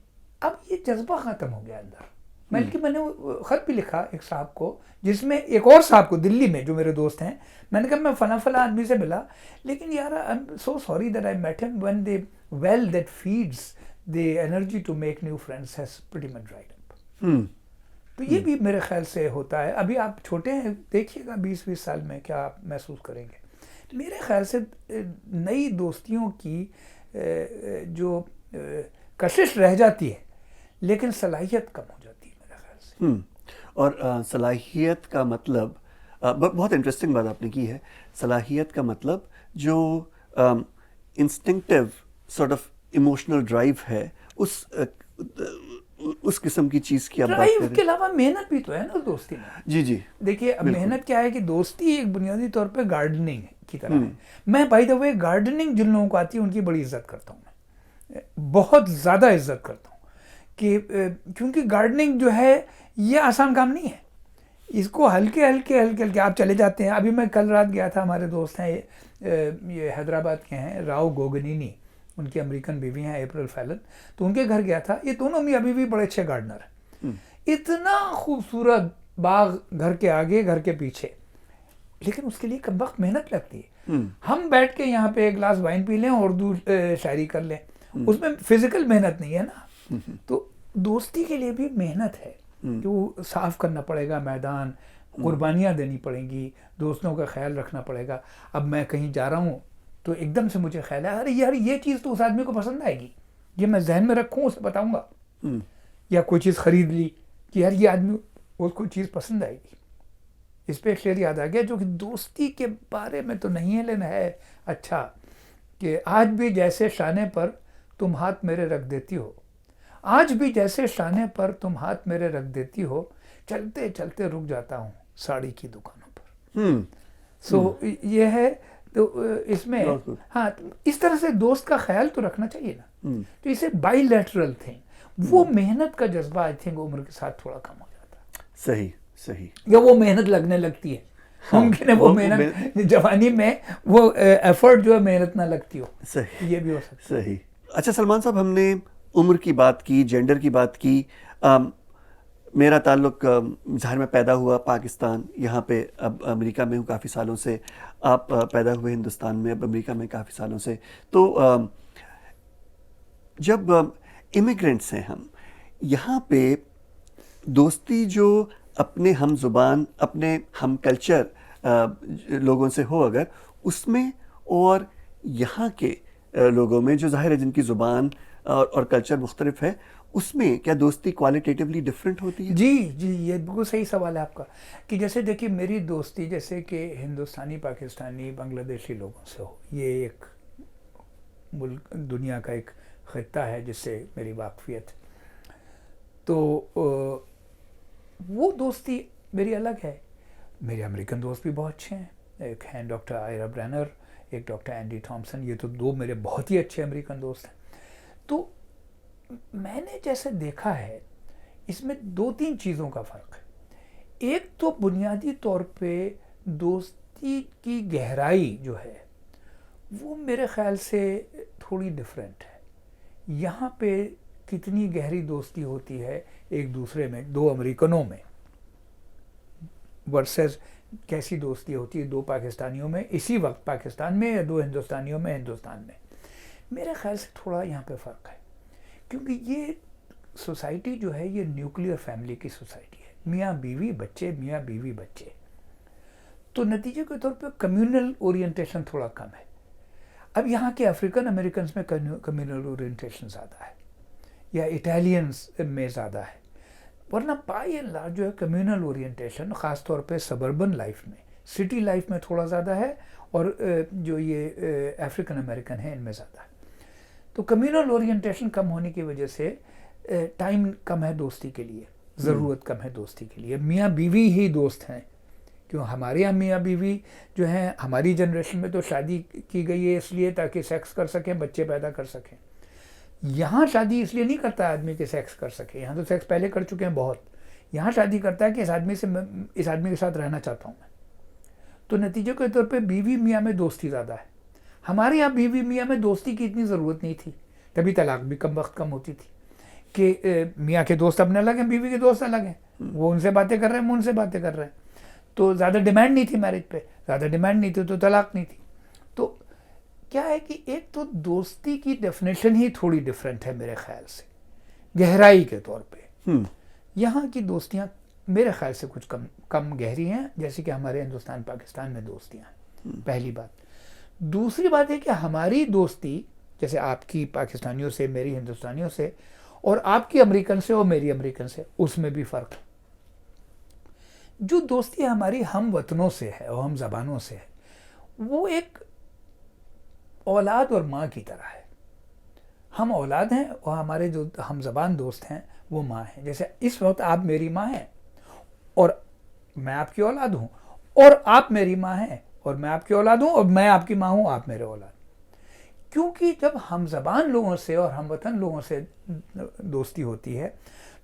अब ये जज्बा ख़त्म हो गया अंदर। बल्कि मैंने ख़त भी लिखा एक साहब को, जिसमें एक और साहब को दिल्ली में जो मेरे दोस्त हैं, मैंने कहा मैं फला आदमी से मिला, लेकिन यार I am so sorry that I met him when the well that feeds the energy to make new friends has pretty much dried up. तो ये भी मेरे ख्याल से होता है। अभी आप छोटे हैं, देखिएगा 20-20 साल में क्या आप महसूस करेंगे। मेरे ख्याल से नई दोस्तियों की जो कशिश रह जाती है, लेकिन सलाहियत कम हो जाती है मेरे ख्याल से। और सलाहियत का मतलब, बहुत इंटरेस्टिंग बात आपने की है, सलाहियत का मतलब जो instinctive sort of emotional drive है, उस किस्म की चीज़ की आप बात कर रहे हैं। ड्राइव के अलावा मेहनत भी तो है ना दोस्ती में। जी। देखिए अब मेहनत क्या है कि दोस्ती एक बुनियादी तौर पे गार्डनिंग की तरह है। मैं बाय द वे गार्डनिंग जिन लोगों को आती है उनकी बड़ी इज्जत करता हूँ, मैं बहुत ज़्यादा इज्जत करता हूँ, कि क्योंकि गार्डनिंग जो है ये आसान काम नहीं है। इसको हल्के हल्के आप चले जाते हैं। अभी मैं कल रात गया था, हमारे दोस्त हैं ये हैदराबाद के हैं, राव गोगनीनी, उनकी अमेरिकन बीवी हैं अप्रैल फैलन, तो उनके घर गया था। ये दोनों भी अभी भी बड़े अच्छे गार्डनर हैं। इतना खूबसूरत बाग घर के आगे, घर के पीछे, लेकिन उसके लिए कम वक्त मेहनत लगती है। हम बैठ के यहाँ पे एक गिलास वाइन पी लें और उर्दू शायरी कर लें, उसमें फिजिकल मेहनत नहीं है ना। तो दोस्ती के लिए भी मेहनत है कि वो साफ करना पड़ेगा मैदान, कुर्बानियाँ देनी पड़ेंगी, दोस्तों का ख्याल रखना पड़ेगा। अब मैं कहीं जा रहा हूँ तो एकदम से मुझे ख्याल है, अरे यार ये चीज़ तो उस आदमी को पसंद आएगी, ये मैं जहन में रखूँ, उसे बताऊँगा। या कोई चीज़ ख़रीद ली कि यार ये आदमी उसको चीज़ पसंद आएगी। इस पर एक शेर याद आ गया जो कि दोस्ती के बारे में तो नहीं है, लेकिन है अच्छा, कि आज भी जैसे शाने पर तुम हाथ मेरे रख देती हो, आज भी जैसे शाने पर तुम हाथ मेरे रख देती हो, चलते चलते रुक जाता हूँ साड़ी की दुकानों पर। सो ये है। तो इसमें हाँ, तो इस तरह से दोस्त का ख्याल तो रखना चाहिए ना। तो इसे बाइलैटरल थिंग, वो मेहनत का जज्बा आई थिंक उम्र के साथ थोड़ा कम हो जाता है। सही। या वो मेहनत लगने लगती है। मुमकिन है वो मेहनत जवानी में वो एफर्ट जो है मेहनत ना लगती हो। सही, ये भी हो सकता है। सही। अच्छा सलमान साहब, हमने उम्र की बात की, जेंडर की बात की। मेरा ताल्लुक ज़ाहिर में पैदा हुआ पाकिस्तान, यहाँ पे अब अमेरिका में हूँ काफ़ी सालों से। आप पैदा हुए हिंदुस्तान में, अब अमेरिका में काफ़ी सालों से। तो जब इमिग्रेंट्स हैं हम, यहाँ पे दोस्ती जो अपने हम जुबान, अपने हम कल्चर लोगों से हो अगर, उसमें और यहाँ के लोगों में जो ज़ाहिर है जिनकी ज़ुबान और कल्चर मुख्तलिफ है, उसमें क्या दोस्ती क्वालिटेटिवली डिफरेंट होती है? जी जी, ये बिल्कुल सही सवाल है आपका। कि जैसे देखिए, मेरी दोस्ती जैसे कि हिंदुस्तानी, पाकिस्तानी, बांग्लादेशी लोगों से हो, ये एक मुल्क, दुनिया का एक खित्ता है जिससे मेरी वाकफियत। तो वो दोस्ती मेरी अलग है। मेरे अमेरिकन दोस्त भी बहुत अच्छे हैं। एक हैं डॉक्टर आयरा ब्रैनर, एक डॉक्टर एंडी थॉम्सन। ये तो दो मेरे बहुत ही अच्छे अमेरिकन दोस्त हैं। तो मैंने जैसे देखा है, इसमें दो तीन चीज़ों का फ़र्क है। एक तो बुनियादी तौर पे दोस्ती की गहराई जो है वो मेरे ख्याल से थोड़ी डिफरेंट है। यहाँ पे कितनी गहरी दोस्ती होती है एक दूसरे में, दो अमेरिकनों में, वर्सेस कैसी दोस्ती होती है दो पाकिस्तानियों में इसी वक्त पाकिस्तान में, या दो हिंदुस्तानियों में हिंदुस्तान में। मेरे ख्याल से थोड़ा यहाँ पे फ़र्क है, क्योंकि ये सोसाइटी जो है ये न्यूक्लियर फैमिली की सोसाइटी है। मियाँ बीवी बच्चे, मियाँ बीवी बच्चे। तो नतीजे के तौर पे कम्युनल ओरिएंटेशन थोड़ा कम है। अब यहाँ के अफ्रीकन अमेरिकन में कम्युनल ओरिएंटेशन ज़्यादा है, या इटालियंस में ज़्यादा है। वरना बाय एंड लार्ज जो है कम्युनल ओरिएंटेशन ख़ास तौर पे सबर्बन लाइफ में, सिटी लाइफ में थोड़ा ज़्यादा है, और जो ये अफ्रीकन अमेरिकन है इनमें ज़्यादा है। तो कम्युनल ओरिएंटेशन कम होने की वजह से टाइम कम है दोस्ती के लिए, ज़रूरत कम है दोस्ती के लिए। मियाँ बीवी ही दोस्त हैं, क्यों हमारे यहाँ मियाँ बीवी जो हैं, हमारी जनरेशन में तो शादी की गई है इसलिए ताकि सेक्स कर सकें, बच्चे पैदा कर सकें। यहाँ शादी इसलिए नहीं करता आदमी कि सेक्स कर सके, यहाँ तो सेक्स पहले कर चुके हैं बहुत। यहाँ शादी करता है कि इस आदमी के साथ रहना चाहता हूँ मैं। तो नतीजे के तौर पे बीवी मियाँ में दोस्ती ज़्यादा है। हमारे यहाँ बीवी मियाँ में दोस्ती की इतनी ज़रूरत नहीं थी, तभी तलाक भी कम होती थी कि मियाँ के दोस्त अपने अलग हैं, बीवी के दोस्त अलग हैं, वो उनसे बातें कर रहे हैं, हम उनसे बातें कर रहे हैं। तो ज़्यादा डिमांड नहीं थी मैरिज पे, ज़्यादा डिमांड नहीं थी तो तलाक नहीं थी। तो क्या है कि एक तो दोस्ती की डेफिनेशन ही थोड़ी डिफरेंट है मेरे ख्याल से, गहराई के तौर पे। यहाँ की दोस्तियाँ मेरे ख्याल से कुछ कम गहरी हैं, जैसे कि हमारे हिंदुस्तान पाकिस्तान में दोस्तियाँ हैं, पहली बात। दूसरी बात है कि हमारी दोस्ती, जैसे आपकी पाकिस्तानियों से, मेरी हिंदुस्तानियों से, और आपकी अमेरिकन से और मेरी अमेरिकन से, उसमें भी फ़र्क है। जो दोस्ती हमारी हम वतनों से है और हम ज़बानों से है, वो एक औलाद और माँ की तरह है। हम औलाद हैं और हमारे जो हम ज़बान दोस्त हैं वो माँ हैं। जैसे इस वक्त आप मेरी माँ हैं और मैं आपकी औलाद हूँ, और आप मेरी माँ हैं और मैं आपकी औलाद हूँ, और मैं आपकी माँ हूँ, आप मेरे औलाद। क्योंकि जब हम ज़बान लोगों से और हम वतन लोगों से दोस्ती होती है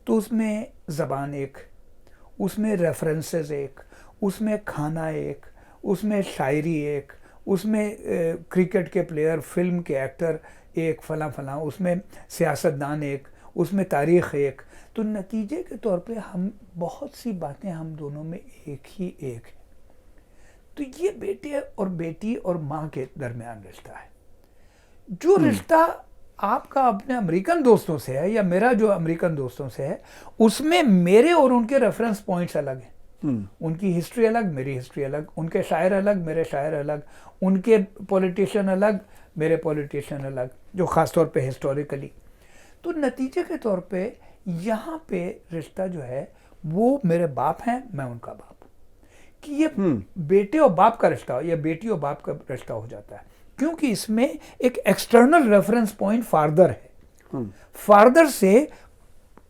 तो उसमें ज़बान एक, उसमें रेफरेंसेस एक, उसमें खाना एक, उसमें शायरी एक, उसमें क्रिकेट के प्लेयर, फिल्म के एक्टर एक, फला, उसमें सियासतदान एक, उसमें तारीख़ एक। तो नतीजे के तौर पे हम बहुत सी बातें हम दोनों में एक ही एक है। तो ये बेटे और बेटी और माँ के दरमियान रिश्ता है। जो रिश्ता आपका अपने अमेरिकन दोस्तों से है या मेरा जो अमेरिकन दोस्तों से है, उसमें मेरे और उनके रेफरेंस पॉइंट्स अलग हैं। उनकी हिस्ट्री अलग, मेरी हिस्ट्री अलग, उनके शायर अलग, मेरे शायर अलग, उनके पॉलिटिशियन अलग, मेरे पॉलिटिशियन अलग, जो ख़ास तौर पे हिस्टोरिकली। तो नतीजे के तौर पे यहाँ पे रिश्ता जो है वो मेरे बाप हैं, मैं उनका बाप, कि ये बेटे और बाप का रिश्ता हो या बेटी और बाप का रिश्ता हो जाता है, क्योंकि इसमें एक एक्सटर्नल रेफरेंस पॉइंट फादर है। फादर से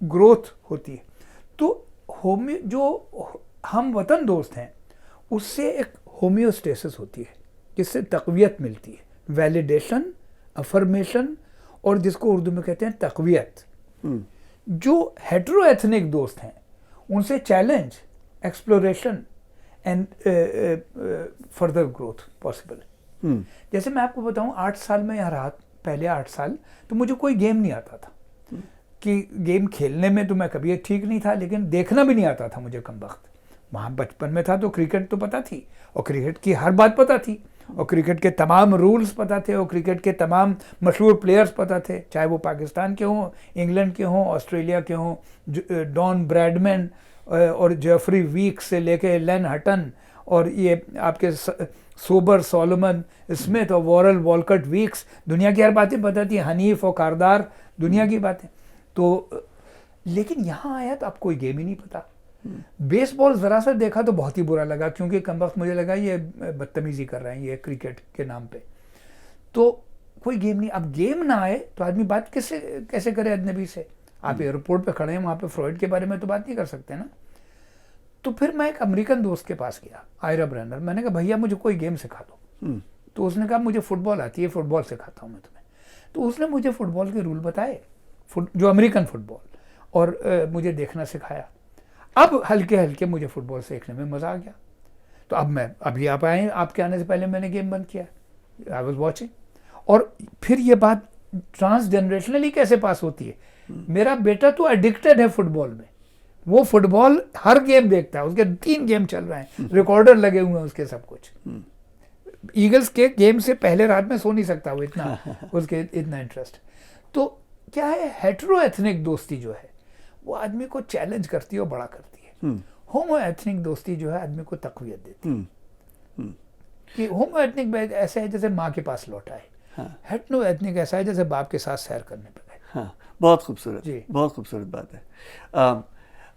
ग्रोथ होती है। तो जो हम वतन दोस्त हैं उससे एक होम्योस्टेसिस होती है, जिससे तक़वियत मिलती है, वैलिडेशन, अफर्मेशन, और जिसको उर्दू में कहते हैं तक़वियत। जो हेटेरो एथनिक दोस्त हैं उनसे challenge, exploration and further growth possible है। जैसे मैं आपको बताऊं, 8 साल में यहाँ रहा, पहले 8 साल तो मुझे कोई गेम नहीं आता था, कि गेम खेलने में तो मैं कभी ठीक नहीं था, लेकिन देखना भी नहीं आता था मुझे कम वक्त। वहाँ बचपन में था तो क्रिकेट तो पता थी, और क्रिकेट की हर बात पता थी, और क्रिकेट के तमाम रूल्स पता थे, और क्रिकेट के तमाम मशहूर प्लेयर्स पता थे, चाहे वो पाकिस्तान के हों, इंग्लैंड के हों, ऑस्ट्रेलिया के हों, डॉन ब्रैडमैन और जेफरी वीक से लेके लेन हटन और ये आपके सोबर सोलोमन स्मिथ और वॉरेल वॉलकट वीक्स दुनिया की हर बातें बताती हैं, हनीफ और कारदार दुनिया की बातें। तो लेकिन यहाँ आया तो आपको कोई गेम ही नहीं पता। बेसबॉल ज़रा सा देखा तो बहुत ही बुरा लगा, क्योंकि कम वक्त मुझे लगा ये बदतमीजी कर रहे हैं ये क्रिकेट के नाम पे। तो कोई गेम नहीं। अब गेम ना आए तो आदमी बात कैसे करे अजनबी से? आप एयरपोर्ट पे खड़े हैं, वहाँ पे फ्रॉइड के बारे में तो बात नहीं कर सकते ना। तो फिर मैं एक अमेरिकन दोस्त के पास गया, आयरा ब्रेनर। मैंने कहा भैया मुझे कोई गेम सिखा दो। तो उसने कहा मुझे फुटबॉल आती है, फुटबॉल सिखाता हूँ मैं तुम्हें। तो उसने मुझे फुटबॉल के रूल बताए, जो अमेरिकन फुटबॉल, और मुझे देखना सिखाया। अब हल्के हल्के मुझे फुटबॉल सीखने में मज़ा आ गया। तो अब मैं अभी आप आए, आपके आने से पहले मैंने गेम बंद किया, आई वॉज वॉचिंग। और फिर ये बात ट्रांसजेनरेशनली कैसे पास होती है। मेरा बेटा तो एडिक्टेड है फुटबॉल में, वो फुटबॉल हर गेम देखता है, उसके 3 गेम चल रहे हैं, रिकॉर्डर लगे हुए हैं उसके सब कुछ। ईगल्स के गेम से पहले रात में सो नहीं सकता वो, इतना उसके इतना इंटरेस्ट। तो क्या है, हेटेरो एथनिक दोस्ती जो है वो आदमी को चैलेंज करती है और बड़ा करती है। होमो एथनिक दोस्ती जो है आदमी को तकवीयत देती है कि होमो एथनिक ऐसा है जैसे माँ के पास लौटा है, हेटेरो एथनिक ऐसा है जैसे बाप के साथ सैर करने पे गए। हाँ, बहुत खूबसूरत, बहुत खूबसूरत बात है।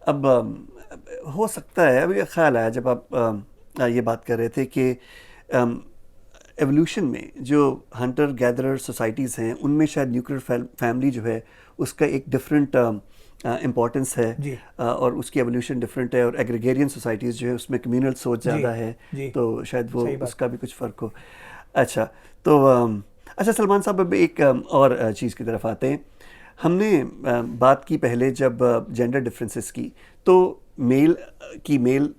अब हो सकता है, अभी ख्याल आया जब आप ये बात कर रहे थे कि एवोल्यूशन में जो हंटर गैदरर सोसाइटीज़ हैं उनमें शायद न्यूक्लियर फैमिली जो है उसका एक डिफरेंट इम्पॉर्टेंस है, और उसकी एवोल्यूशन डिफरेंट है। और एग्रीगेरियन सोसाइटीज़ जो है उसमें कम्युनल सोच ज़्यादा है, तो शायद वो उसका भी कुछ फ़र्क हो। अच्छा, तो अच्छा सलमान साहब, अब एक और चीज़ की तरफ आते हैं। हमने बात की पहले जब जेंडर डिफरेंसेस की, तो मेल की मेल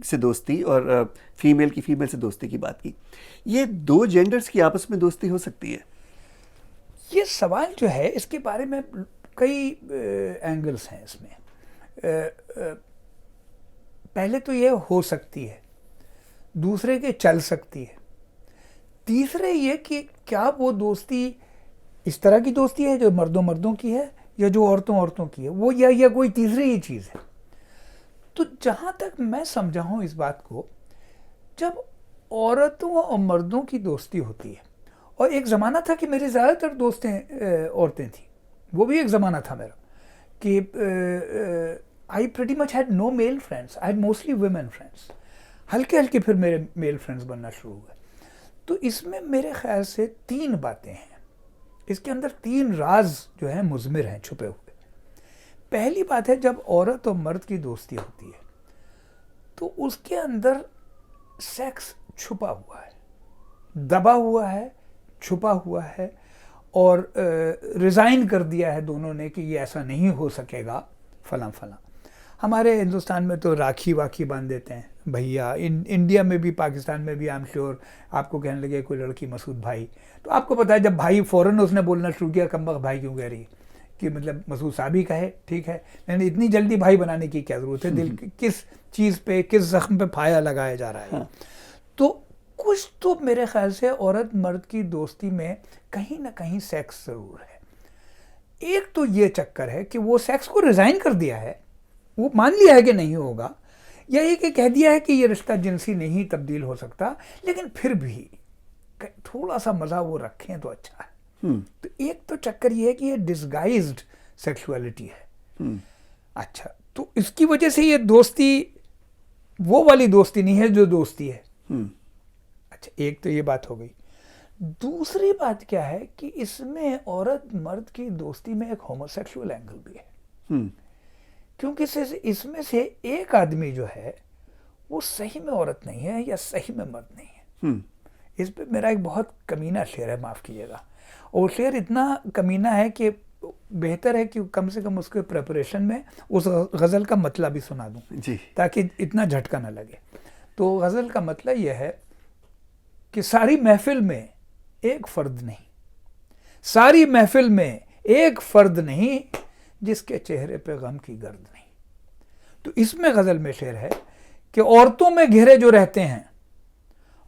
से दोस्ती और फीमेल की फीमेल से दोस्ती की बात की। ये 2 जेंडर्स की आपस में दोस्ती हो सकती है? ये सवाल जो है इसके बारे में कई एंगल्स हैं इसमें। पहले तो ये हो सकती है, दूसरे के चल सकती है, तीसरे ये कि क्या वो दोस्ती इस तरह की दोस्ती है जो मर्दों मर्दों की है या जो औरतों औरतों की है, वो या कोई तीसरी ही चीज़ है। तो जहाँ तक मैं समझा हूँ इस बात को, जब औरतों और मर्दों की दोस्ती होती है, और एक ज़माना था कि मेरी ज़्यादातर दोस्तें औरतें थी, वो भी एक ज़माना था मेरा कि I pretty much had no male friends, I had mostly women friends. हल्के हल्के फिर मेरे मेल फ्रेंड्स बनना शुरू हुए। तो इसमें मेरे ख्याल से 3 बातें हैं, इसके अंदर 3 राज जो हैं मुज़मिर हैं, छुपे हुए। पहली बात है, जब औरत और मर्द की दोस्ती होती है तो उसके अंदर सेक्स छुपा हुआ है, दबा हुआ है, छुपा हुआ है, और रिज़ाइन कर दिया है दोनों ने कि ये ऐसा नहीं हो सकेगा, फलां फलां। हमारे हिंदुस्तान में तो राखी वाखी बांध देते हैं भैया, इंडिया में भी, पाकिस्तान में भी, आई एम श्योर आपको कहने लगे कोई लड़की मसूद भाई, तो आपको पता है जब भाई फ़ौरन उसने बोलना शुरू किया, कमबख्त भाई क्यों कह रही, कि मतलब मसूद साहब ही कहे, ठीक है, लेकिन इतनी जल्दी भाई बनाने की क्या ज़रूरत है, दिल किस चीज़ पे, किस ज़ख्म पे फाया लगाया जा रहा है। हाँ। तो कुछ तो मेरे ख्याल से औरत मर्द की दोस्ती में कहीं ना कहीं सेक्स ज़रूर है। एक तो ये चक्कर है कि वो सेक्स को रिज़ाइन कर दिया है, वो मान लिया है कि नहीं होगा, या ये कि कह दिया है कि ये रिश्ता जिनसी नहीं तब्दील हो सकता, लेकिन फिर भी थोड़ा सा मज़ा वो रखें तो अच्छा है। तो एक तो चक्कर ये है कि ये डिसगाइज्ड सेक्सुअलिटी है। अच्छा, तो इसकी वजह से ये दोस्ती वो वाली दोस्ती नहीं है जो दोस्ती है। अच्छा, एक तो ये बात हो गई। दूसरी बात क्या है कि इसमें औरत मर्द की दोस्ती में एक होमोसेक्सुअल एंगल भी है, क्योंकि इसमें से एक आदमी जो है वो सही में औरत नहीं है या सही में मर्द नहीं है। इस पे मेरा एक बहुत कमीना शेर है, माफ़ कीजिएगा, और शेर इतना कमीना है कि बेहतर है कि कम से कम उसके प्रिपरेशन में उस गज़ल का मतलब भी सुना दूं जी, ताकि इतना झटका ना लगे। तो गज़ल का मतलब यह है कि सारी महफिल में एक फ़र्द नहीं, सारी महफिल में एक फ़र्द नहीं जिसके चेहरे पे गम की गर्द नहीं। तो इसमें गज़ल में शेर है कि औरतों में घिरे जो रहते हैं,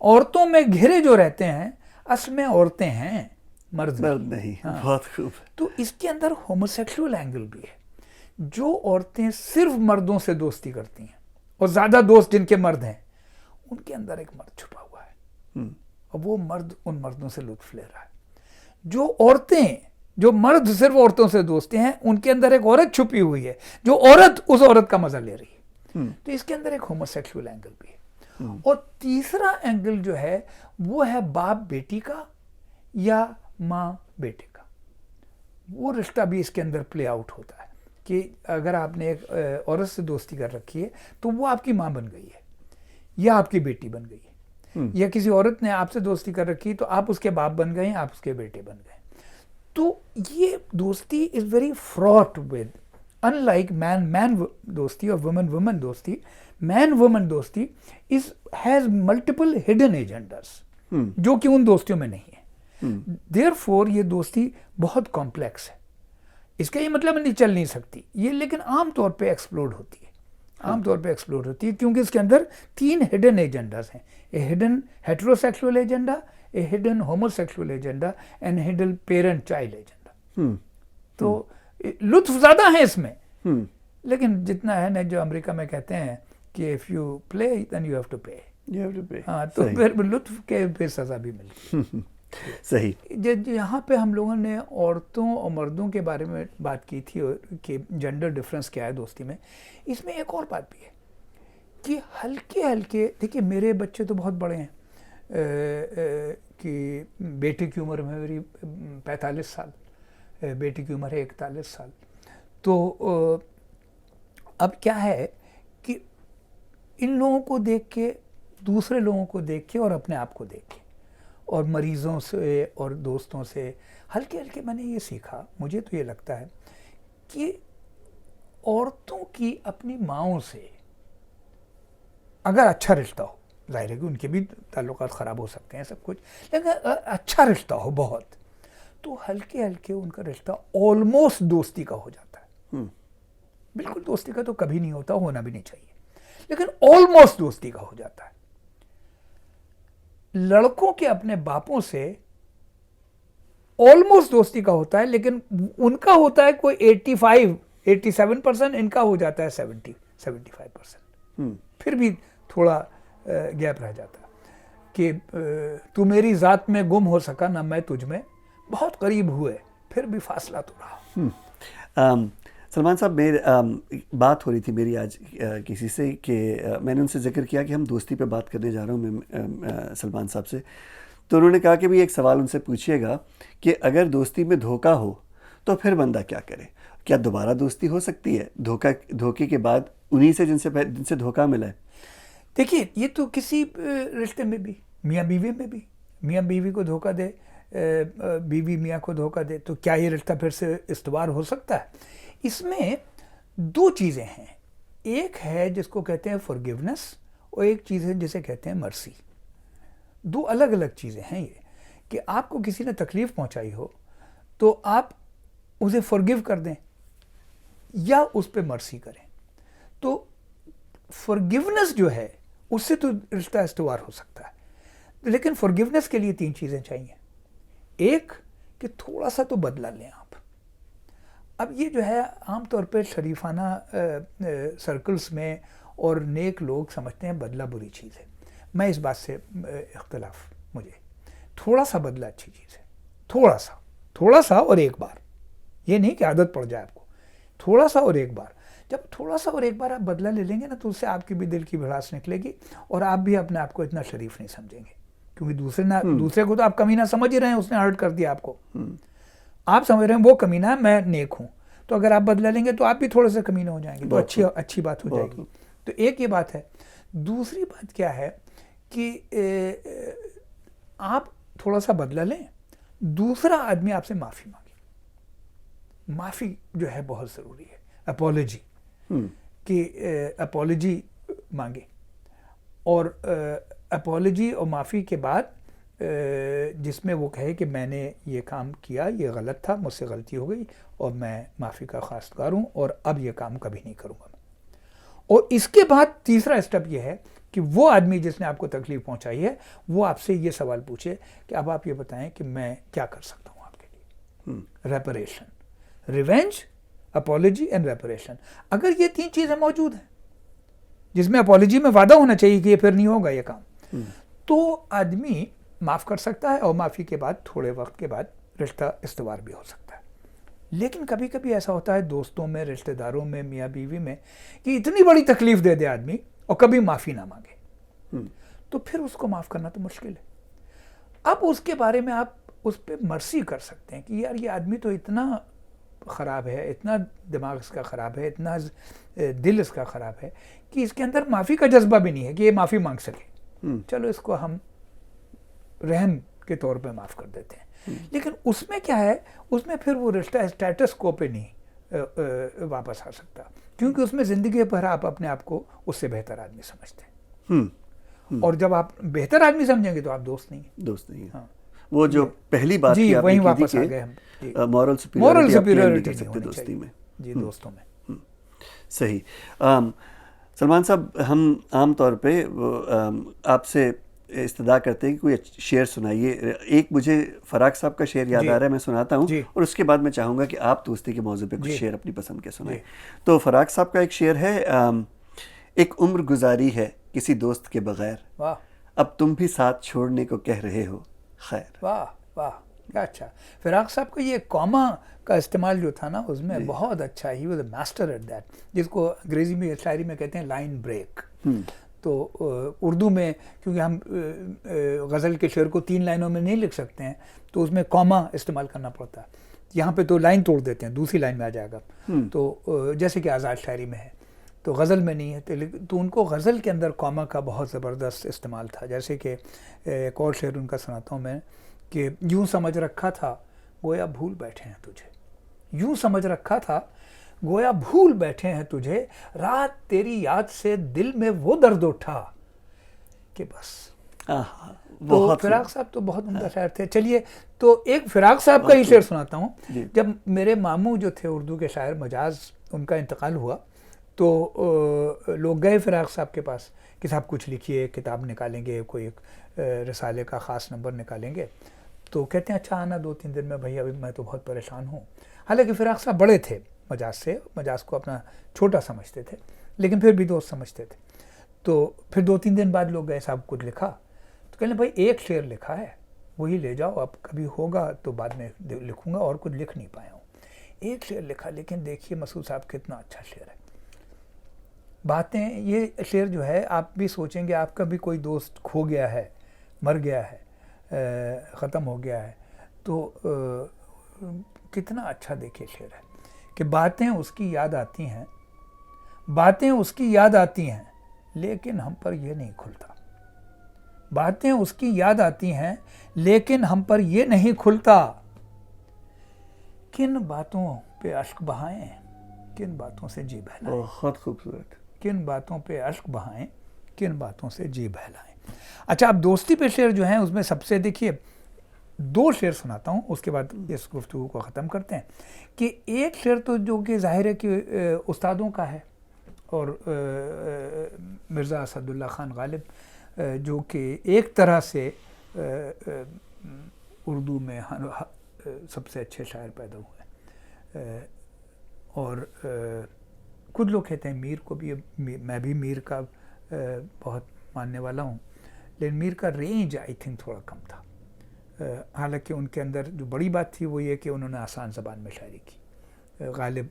औरतों में घिरे जो रहते हैं, असल में औरतें हैं, मर्द नहीं। हाँ। बहुत खूब। तो इसके अंदर होमोसेक्सुअल एंगल भी है जो औरतें सिर्फ मर्दों से दोस्ती करती हैं और ज़्यादा दोस्त जिनके मर्द हैं, उनके अंदर एक मर्द छुपा हुआ है और वो मर्द उन मर्दों से लुत्फ ले रहा है। जो मर्द सिर्फ औरतों से दोस्ती हैं, उनके अंदर एक औरत छुपी हुई है, जो औरत उस औरत का मजा ले रही है। तो इसके अंदर एक होमोसेक्सुअल एंगल भी है। और तीसरा एंगल जो है वो है बाप बेटी का या माँ बेटे का। वो रिश्ता भी इसके अंदर प्ले आउट होता है कि अगर आपने एक औरत से दोस्ती कर रखी है तो वो आपकी माँ बन गई है या आपकी बेटी बन गई है, या किसी औरत ने आपसे दोस्ती कर रखी तो आप उसके बाप बन गए, आप उसके बेटे बन गए। तो ये दोस्ती is very fraught with, unlike man दोस्ती और वुमन दोस्ती, मैन वुमन दोस्ती is has multiple hidden agendas जो कि उन दोस्तियों में नहीं है। देयरफॉर ये दोस्ती बहुत कॉम्प्लेक्स है। इसका ये मतलब नहीं चल नहीं सकती ये, लेकिन आमतौर पे एक्सप्लोर होती है, आमतौर पे एक्सप्लोर होती है क्योंकि इसके अंदर 3 हिडन एजेंडास हैं, ए hidden heterosexual agenda, A hidden homosexual agenda and hidden parent child agenda. तो लुत्फ ज़्यादा है इसमें, लेकिन जितना है ना, जो अमेरिका में कहते हैं कि if you play then you have to pay, हाँ, तो फिर लुत्फ के फिर सज़ा भी मिलती। सही। यहाँ पे हम लोगों ने औरतों और मर्दों के बारे में बात की थी कि जेंडर डिफरेंस क्या है दोस्ती में। इसमें एक और बात भी है कि हल्के हल्के, देखिए मेरे बच्चे तो बहुत बड़े हैं कि बेटे की उम्र में मेरी 45 साल, बेटी की उम्र है 41 साल। तो अब क्या है कि इन लोगों को देख के, दूसरे लोगों को देख के और अपने आप को देख के और मरीज़ों से और दोस्तों से हल्के हल्के मैंने ये सीखा, मुझे तो ये लगता है कि औरतों की अपनी माँओं से अगर अच्छा रिश्ता हो, जाहिर है कि उनके भी ताल्लुकात ख़राब हो सकते हैं सब कुछ, लेकिन अच्छा रिश्ता हो बहुत, तो हल्के हल्के उनका रिश्ता ऑलमोस्ट दोस्ती का हो जाता है। बिल्कुल दोस्ती का तो कभी नहीं होता, होना भी नहीं चाहिए, लेकिन ऑलमोस्ट दोस्ती का हो जाता है। लड़कों के अपने बापों से ऑलमोस्ट दोस्ती का होता है, लेकिन उनका होता है कोई 85-87%, इनका हो जाता है 70-75%। फिर भी थोड़ा गैप रह जाता है कि तू मेरी ज़ात में गुम हो सका ना मैं तुझ में, बहुत करीब हुए फिर भी फासला तो रहा। सलमान साहब, मेरी बात हो रही थी मेरी आज किसी से कि मैंने उनसे जिक्र किया कि हम दोस्ती पे बात करने जा रहा हूँ मैं सलमान साहब से, तो उन्होंने कहा कि भी एक सवाल उनसे पूछिएगा कि अगर दोस्ती में धोखा हो तो फिर बंदा क्या करे, क्या दोबारा दोस्ती हो सकती है धोखे के बाद उन्हीं से जिनसे धोखा मिला है? देखिए ये तो किसी रिश्ते में भी, मियाँ बीवी में भी, मियाँ बीवी को धोखा दे, बीवी मियाँ को धोखा दे, तो क्या ये रिश्ता फिर से इस्तवार हो सकता है? इसमें 2 चीज़ें हैं, एक है जिसको कहते हैं फॉरगिवनेस और एक चीज़ है जिसे कहते हैं मर्सी। 2 अलग अलग चीज़ें हैं ये, कि आपको किसी ने तकलीफ़ पहुंचाई हो तो आप उसे फॉरगिव कर दें या उस पर मर्सी करें। तो फॉरगिवनेस जो है उससे तो रिश्ता इस्तवार हो सकता है, लेकिन फॉरगिवनेस के लिए 3 चीज़ें चाहिए। एक कि थोड़ा सा तो बदला लें आप। अब ये जो है आमतौर पर शरीफाना सर्कल्स में और नेक लोग समझते हैं बदला बुरी चीज़ है। मैं इस बात से इख्तलाफ, मुझे थोड़ा सा बदला अच्छी चीज़ है, थोड़ा सा और एक बार, ये नहीं कि आदत पड़ जाए आपको, थोड़ा सा और एक बार। जब थोड़ा सा और एक बार आप बदला ले लेंगे ना, तो उससे आपकी भी दिल की भड़ास निकलेगी और आप भी अपने आप को इतना शरीफ नहीं समझेंगे, क्योंकि दूसरे को तो आप कमीना समझ ही रहे हैं, उसने हर्ट कर दिया आपको, आप समझ रहे हैं वो कमीना है, मैं नेक हूँ, तो अगर आप बदला लेंगे तो आप भी थोड़े से कमीने हो जाएंगे, तो अच्छी बात हो जाएगी। तो एक ये बात है। दूसरी बात क्या है कि आप थोड़ा सा बदला लें, दूसरा आदमी आपसे माफ़ी मांगे। माफ़ी जो है बहुत ज़रूरी है, अपॉलॉजी, कि अपॉलॉजी मांगे, और अपॉलॉजी और माफ़ी के बाद जिसमें वो कहे कि मैंने ये काम किया, ये गलत था, मुझसे गलती हो गई और मैं माफ़ी का ख़ास्तगार हूँ और अब ये काम कभी नहीं करूँगा। और इसके बाद तीसरा स्टेप ये है कि वो आदमी जिसने आपको तकलीफ़ पहुँचाई है वो आपसे ये सवाल पूछे कि अब आप ये बताएं कि मैं क्या कर सकता हूँ आपके लिए। Reparation, revenge, apology and reparation. अगर ये 3 चीज़ें मौजूद हैं, जिसमें अपॉलॉजी में वादा होना चाहिए कि ये फिर नहीं होगा ये काम, तो आदमी माफ़ कर सकता है और माफ़ी के बाद थोड़े वक्त के बाद रिश्ता इस्तवार भी हो सकता है। लेकिन कभी कभी ऐसा होता है दोस्तों में, रिश्तेदारों में, मियाँ बीवी में, कि इतनी बड़ी तकलीफ दे दे आदमी और कभी माफ़ी ना मांगे, तो फिर उसको माफ़ करना तो मुश्किल है। अब उसके बारे में आप उस पर मर्सी कर सकते हैं कि यार ये आदमी तो इतना ख़राब है, इतना दिमाग इसका ख़राब है, इतना दिल इसका ख़राब है कि इसके अंदर माफ़ी का जज्बा भी नहीं है कि ये माफ़ी मांग सके। चलो इसको हम रहम के तौर पे माफ़ कर देते हैं। लेकिन उसमें क्या है, उसमें फिर वो रिश्ता स्टेटस को पे नहीं वापस आ सकता, क्योंकि उसमें ज़िंदगी भर आप अपने आप को उससे बेहतर आदमी समझते हैं। और जब आप बेहतर आदमी समझेंगे तो आप दोस्त नहीं हैं। दोस्त नहीं है। हाँ। वो जो पहली बात जी, की आपने वहीं की वापस थी आ गए हम। मॉरल सुपीरियरिटी नहीं होनी दोस्ती चाहिए। में। जी, दोस्तों में। सही। सलमान साहब, हम आम तौर पे आपसे इस्तदा करते हैं कि कोई शेर सुनाइए। एक मुझे फराक साहब का शेर याद आ रहा है, मैं सुनाता हूँ, और उसके बाद मैं चाहूँगा कि आप दोस्ती के मौजू पे कुछ शेर अपनी पसंद के सुनाएं। तो फराक साहब का एक शेर है, एक उम्र गुजारी है किसी दोस्त के बगैर, अब तुम भी साथ छोड़ने को कह रहे हो खैर। वाह वाह, क्या अच्छा। फिराक साहब का ये कॉमा का इस्तेमाल जो था ना, उसमें बहुत अच्छा, he was a master at that, जिसको अंग्रेजी में शायरी में कहते हैं लाइन ब्रेक। तो उर्दू में क्योंकि हम गज़ल के शेर को 3 लाइनों में नहीं लिख सकते हैं, तो उसमें कॉमा इस्तेमाल करना पड़ता है। यहाँ पे तो लाइन तोड़ देते हैं, दूसरी लाइन में आ जाएगा। तो जैसे कि आज़ाद शायरी में है, तो गज़ल में नहीं है, तो उनको गज़ल के अंदर कॉमा का बहुत ज़बरदस्त इस्तेमाल था। जैसे कि एक और शेर उनका सुनाता हूँ मैं, कि यूँ समझ रखा था गोया भूल बैठे हैं तुझे, यूँ समझ रखा था गोया भूल बैठे हैं तुझे, रात तेरी याद से दिल में वो दर्द उठा कि बस। तो फिराक साहब तो बहुत उम्दा शायर थे। चलिए, तो एक फिराक साहब का ही शेर सुनाता हूँ। जब मेरे मामू जो थे उर्दू के शायर मजाज, उनका इंतकाल हुआ, तो लोग गए फिराक साहब के पास कि साहब कुछ लिखिए, किताब निकालेंगे, कोई रिसाले का ख़ास नंबर निकालेंगे। तो कहते हैं अच्छा आना 2-3 दिन में, भैया अभी मैं तो बहुत परेशान हूँ। हालांकि फिराक साहब बड़े थे मजाज से, मजाज को अपना छोटा समझते थे, लेकिन फिर भी दोस्त समझते थे। तो फिर 2-3 दिन बाद लोग गए, साहब कुछ लिखा, तो कहने भाई एक शेर लिखा है वही ले जाओ, अब कभी होगा तो बाद में लिखूंगा, और कुछ लिख नहीं पाया हूँ। एक शेर लिखा, लेकिन देखिए मसूद साहब कितना अच्छा शेर है। बातें, ये शेर जो है आप भी सोचेंगे आपका भी कोई दोस्त खो गया है, मर गया है, ख़त्म हो गया है, तो कितना अच्छा देखिए शेर है कि बातें उसकी याद आती हैं, बातें उसकी याद आती हैं, लेकिन हम पर यह नहीं खुलता। बातें उसकी याद आती हैं, लेकिन हम पर यह नहीं खुलता। किन बातों पे अश्क बहाएं, किन बातों से जी बहलाएं। बहुत खूबसूरत। किन बातों पे अश्क बहाएं, किन बातों से जी बहलाएं। अच्छा, अब दोस्ती पे शेर जो हैं उसमें सबसे, देखिए 2 शेर सुनाता हूँ, उसके बाद इस गुफ्तगू को ख़त्म करते हैं। कि एक शेर तो जो कि ज़ाहिर है कि उस्तादों का है, और मिर्ज़ा असदुल्ला ख़ान गालिब जो कि एक तरह से उर्दू में सबसे अच्छे शायर पैदा हुए, और कुछ लोग कहते हैं मीर को भी, मैं भी मीर का बहुत मानने वाला हूँ, लेकिन मीर का रेंज आई थिंक थोड़ा कम था। हालांकि उनके अंदर जो बड़ी बात थी वो ये कि उन्होंने आसान ज़बान में शायरी की, गालिब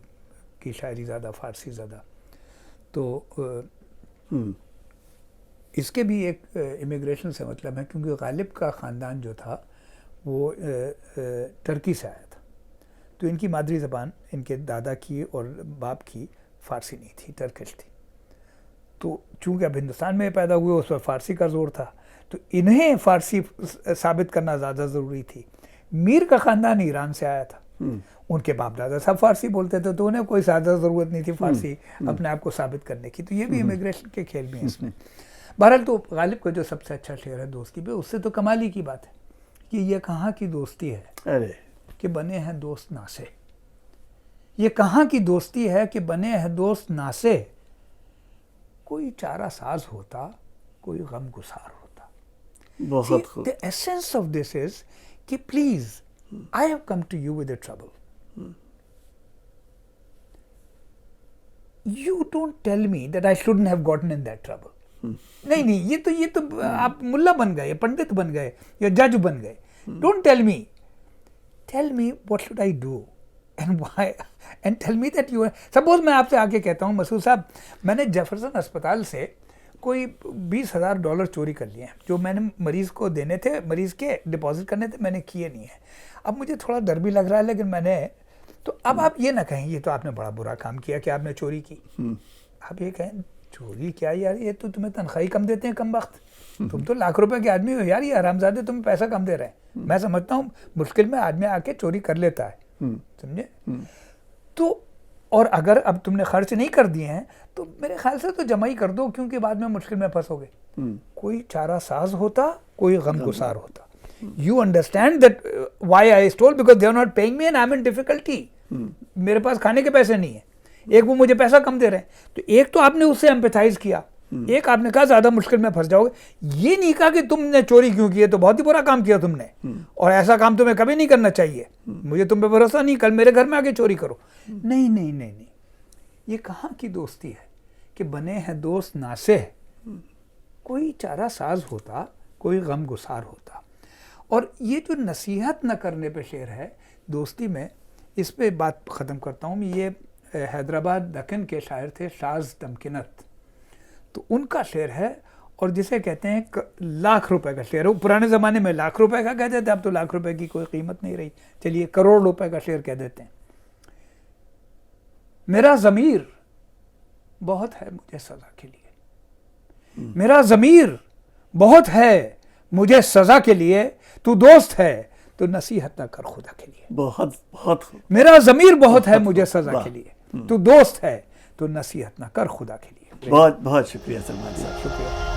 की शायरी ज़्यादा, फ़ारसी ज़्यादा। तो इसके भी एक इमिग्रेशन से मतलब है, क्योंकि गालिब का ख़ानदान जो था वो टर्की से आया था, तो इनकी मादरी ज़बान, इनके दादा की और बाप की फ़ारसी नहीं थी, टर्किश थी। तो चूँकि अब हिंदुस्तान में पैदा हुए, उस पर फ़ारसी का ज़ोर था, तो इन्हें फ़ारसी साबित करना ज़्यादा ज़रूरी थी। मीर का ख़ानदान ईरान से आया था, उनके बाप दादा सब फ़ारसी बोलते थे, तो उन्हें कोई ज़्यादा ज़रूरत नहीं थी फ़ारसी अपने आप को साबित करने की। तो ये भी इमिग्रेशन के खेल भी हैं इसमें। बहरहाल, तो गालिब का जो सबसे अच्छा शेर है दोस्ती पे, उससे तो कमाली की बात है कि ये कहाँ की दोस्ती है, अरे कि बने हैं दोस्त नासे। ये कहाँ की दोस्ती है कि बने हैं दोस्त नासे, कोई चारा साज होता, कोई गम गुसार होता। बहुत खूब। The essence of this is कि please, I have come to you with a trouble. You don't tell me that I shouldn't have gotten in that trouble. नहीं, ये तो आप मुल्ला बन गए, पंडित बन गए या जज बन गए। Don't tell me what should I do and why and tell me that you. Suppose मैं आपसे आके कहता हूँ मसूद साहब, मैंने जेफरसन अस्पताल से कोई $20,000 चोरी कर लिए हैं, जो मैंने मरीज़ को देने थे, मरीज़ के डिपॉजिट करने थे, मैंने किए नहीं है। अब मुझे थोड़ा डर भी लग रहा है, लेकिन मैंने तो अब आप ये ना कहें ये तो आपने बड़ा बुरा काम किया कि आपने चोरी की। आप ये कहें चोरी क्या यार, ये तो तुम्हें तनख्वाही कम देते हैं कम वक्त, तुम तो लाख रुपए के आदमी हो यार, ये हरामजादे तुम्हें पैसा कम दे रहे हैं। मैं समझता हूँ मुश्किल में आदमी आके चोरी कर लेता है, समझे। तो और अगर अब तुमने खर्च नहीं कर दिए हैं तो मेरे ख्याल से तो जमा ही कर दो, क्योंकि बाद में मुश्किल में फंसोगे। कोई चारा साज होता, कोई गमगुसार होता। You understand that why I stole, because they are not paying me and I'm in difficulty. मेरे पास खाने के पैसे नहीं है, एक वो मुझे पैसा कम दे रहे हैं, तो एक तो आपने उससे एम्पैथाइज किया, एक आपने कहा ज्यादा मुश्किल में फंस जाओगे। ये नहीं कहा कि तुमने चोरी क्यों की है, तो बहुत ही बुरा काम किया तुमने, और ऐसा काम तुम्हें कभी नहीं करना चाहिए, मुझे तुम पे भरोसा नहीं, कल मेरे घर में आके चोरी करो। नहीं, ये कहाँ की दोस्ती है कि बने हैं दोस्त नासे। कोई चारा साज होता, कोई गम गुसार होता। और ये जो नसीहत न करने पे शेर है दोस्ती में, इस पे बात ख़त्म करता हूँ। ये हैदराबाद दक्कन के शायर थे शाज तमकिनत, तो उनका शेर है, और जिसे कहते हैं लाख रुपए का शेर है। वो पुराने ज़माने में लाख रुपए का कहते थे, अब तो लाख रुपए की कोई कीमत नहीं रही, चलिए करोड़ रुपए का शेर कह देते हैं। मेरा ज़मीर बहुत है मुझे सज़ा के लिए, मेरा ज़मीर बहुत है मुझे सज़ा के लिए, तू दोस्त है तो नसीहत ना कर खुदा के लिए। बहुत मेरा ज़मीर बहुत है मुझे सज़ा के लिए, तू दोस्त है तो नसीहत ना कर खुदा के लिए। बहुत शुक्रिया सलमान साहब, शुक्रिया।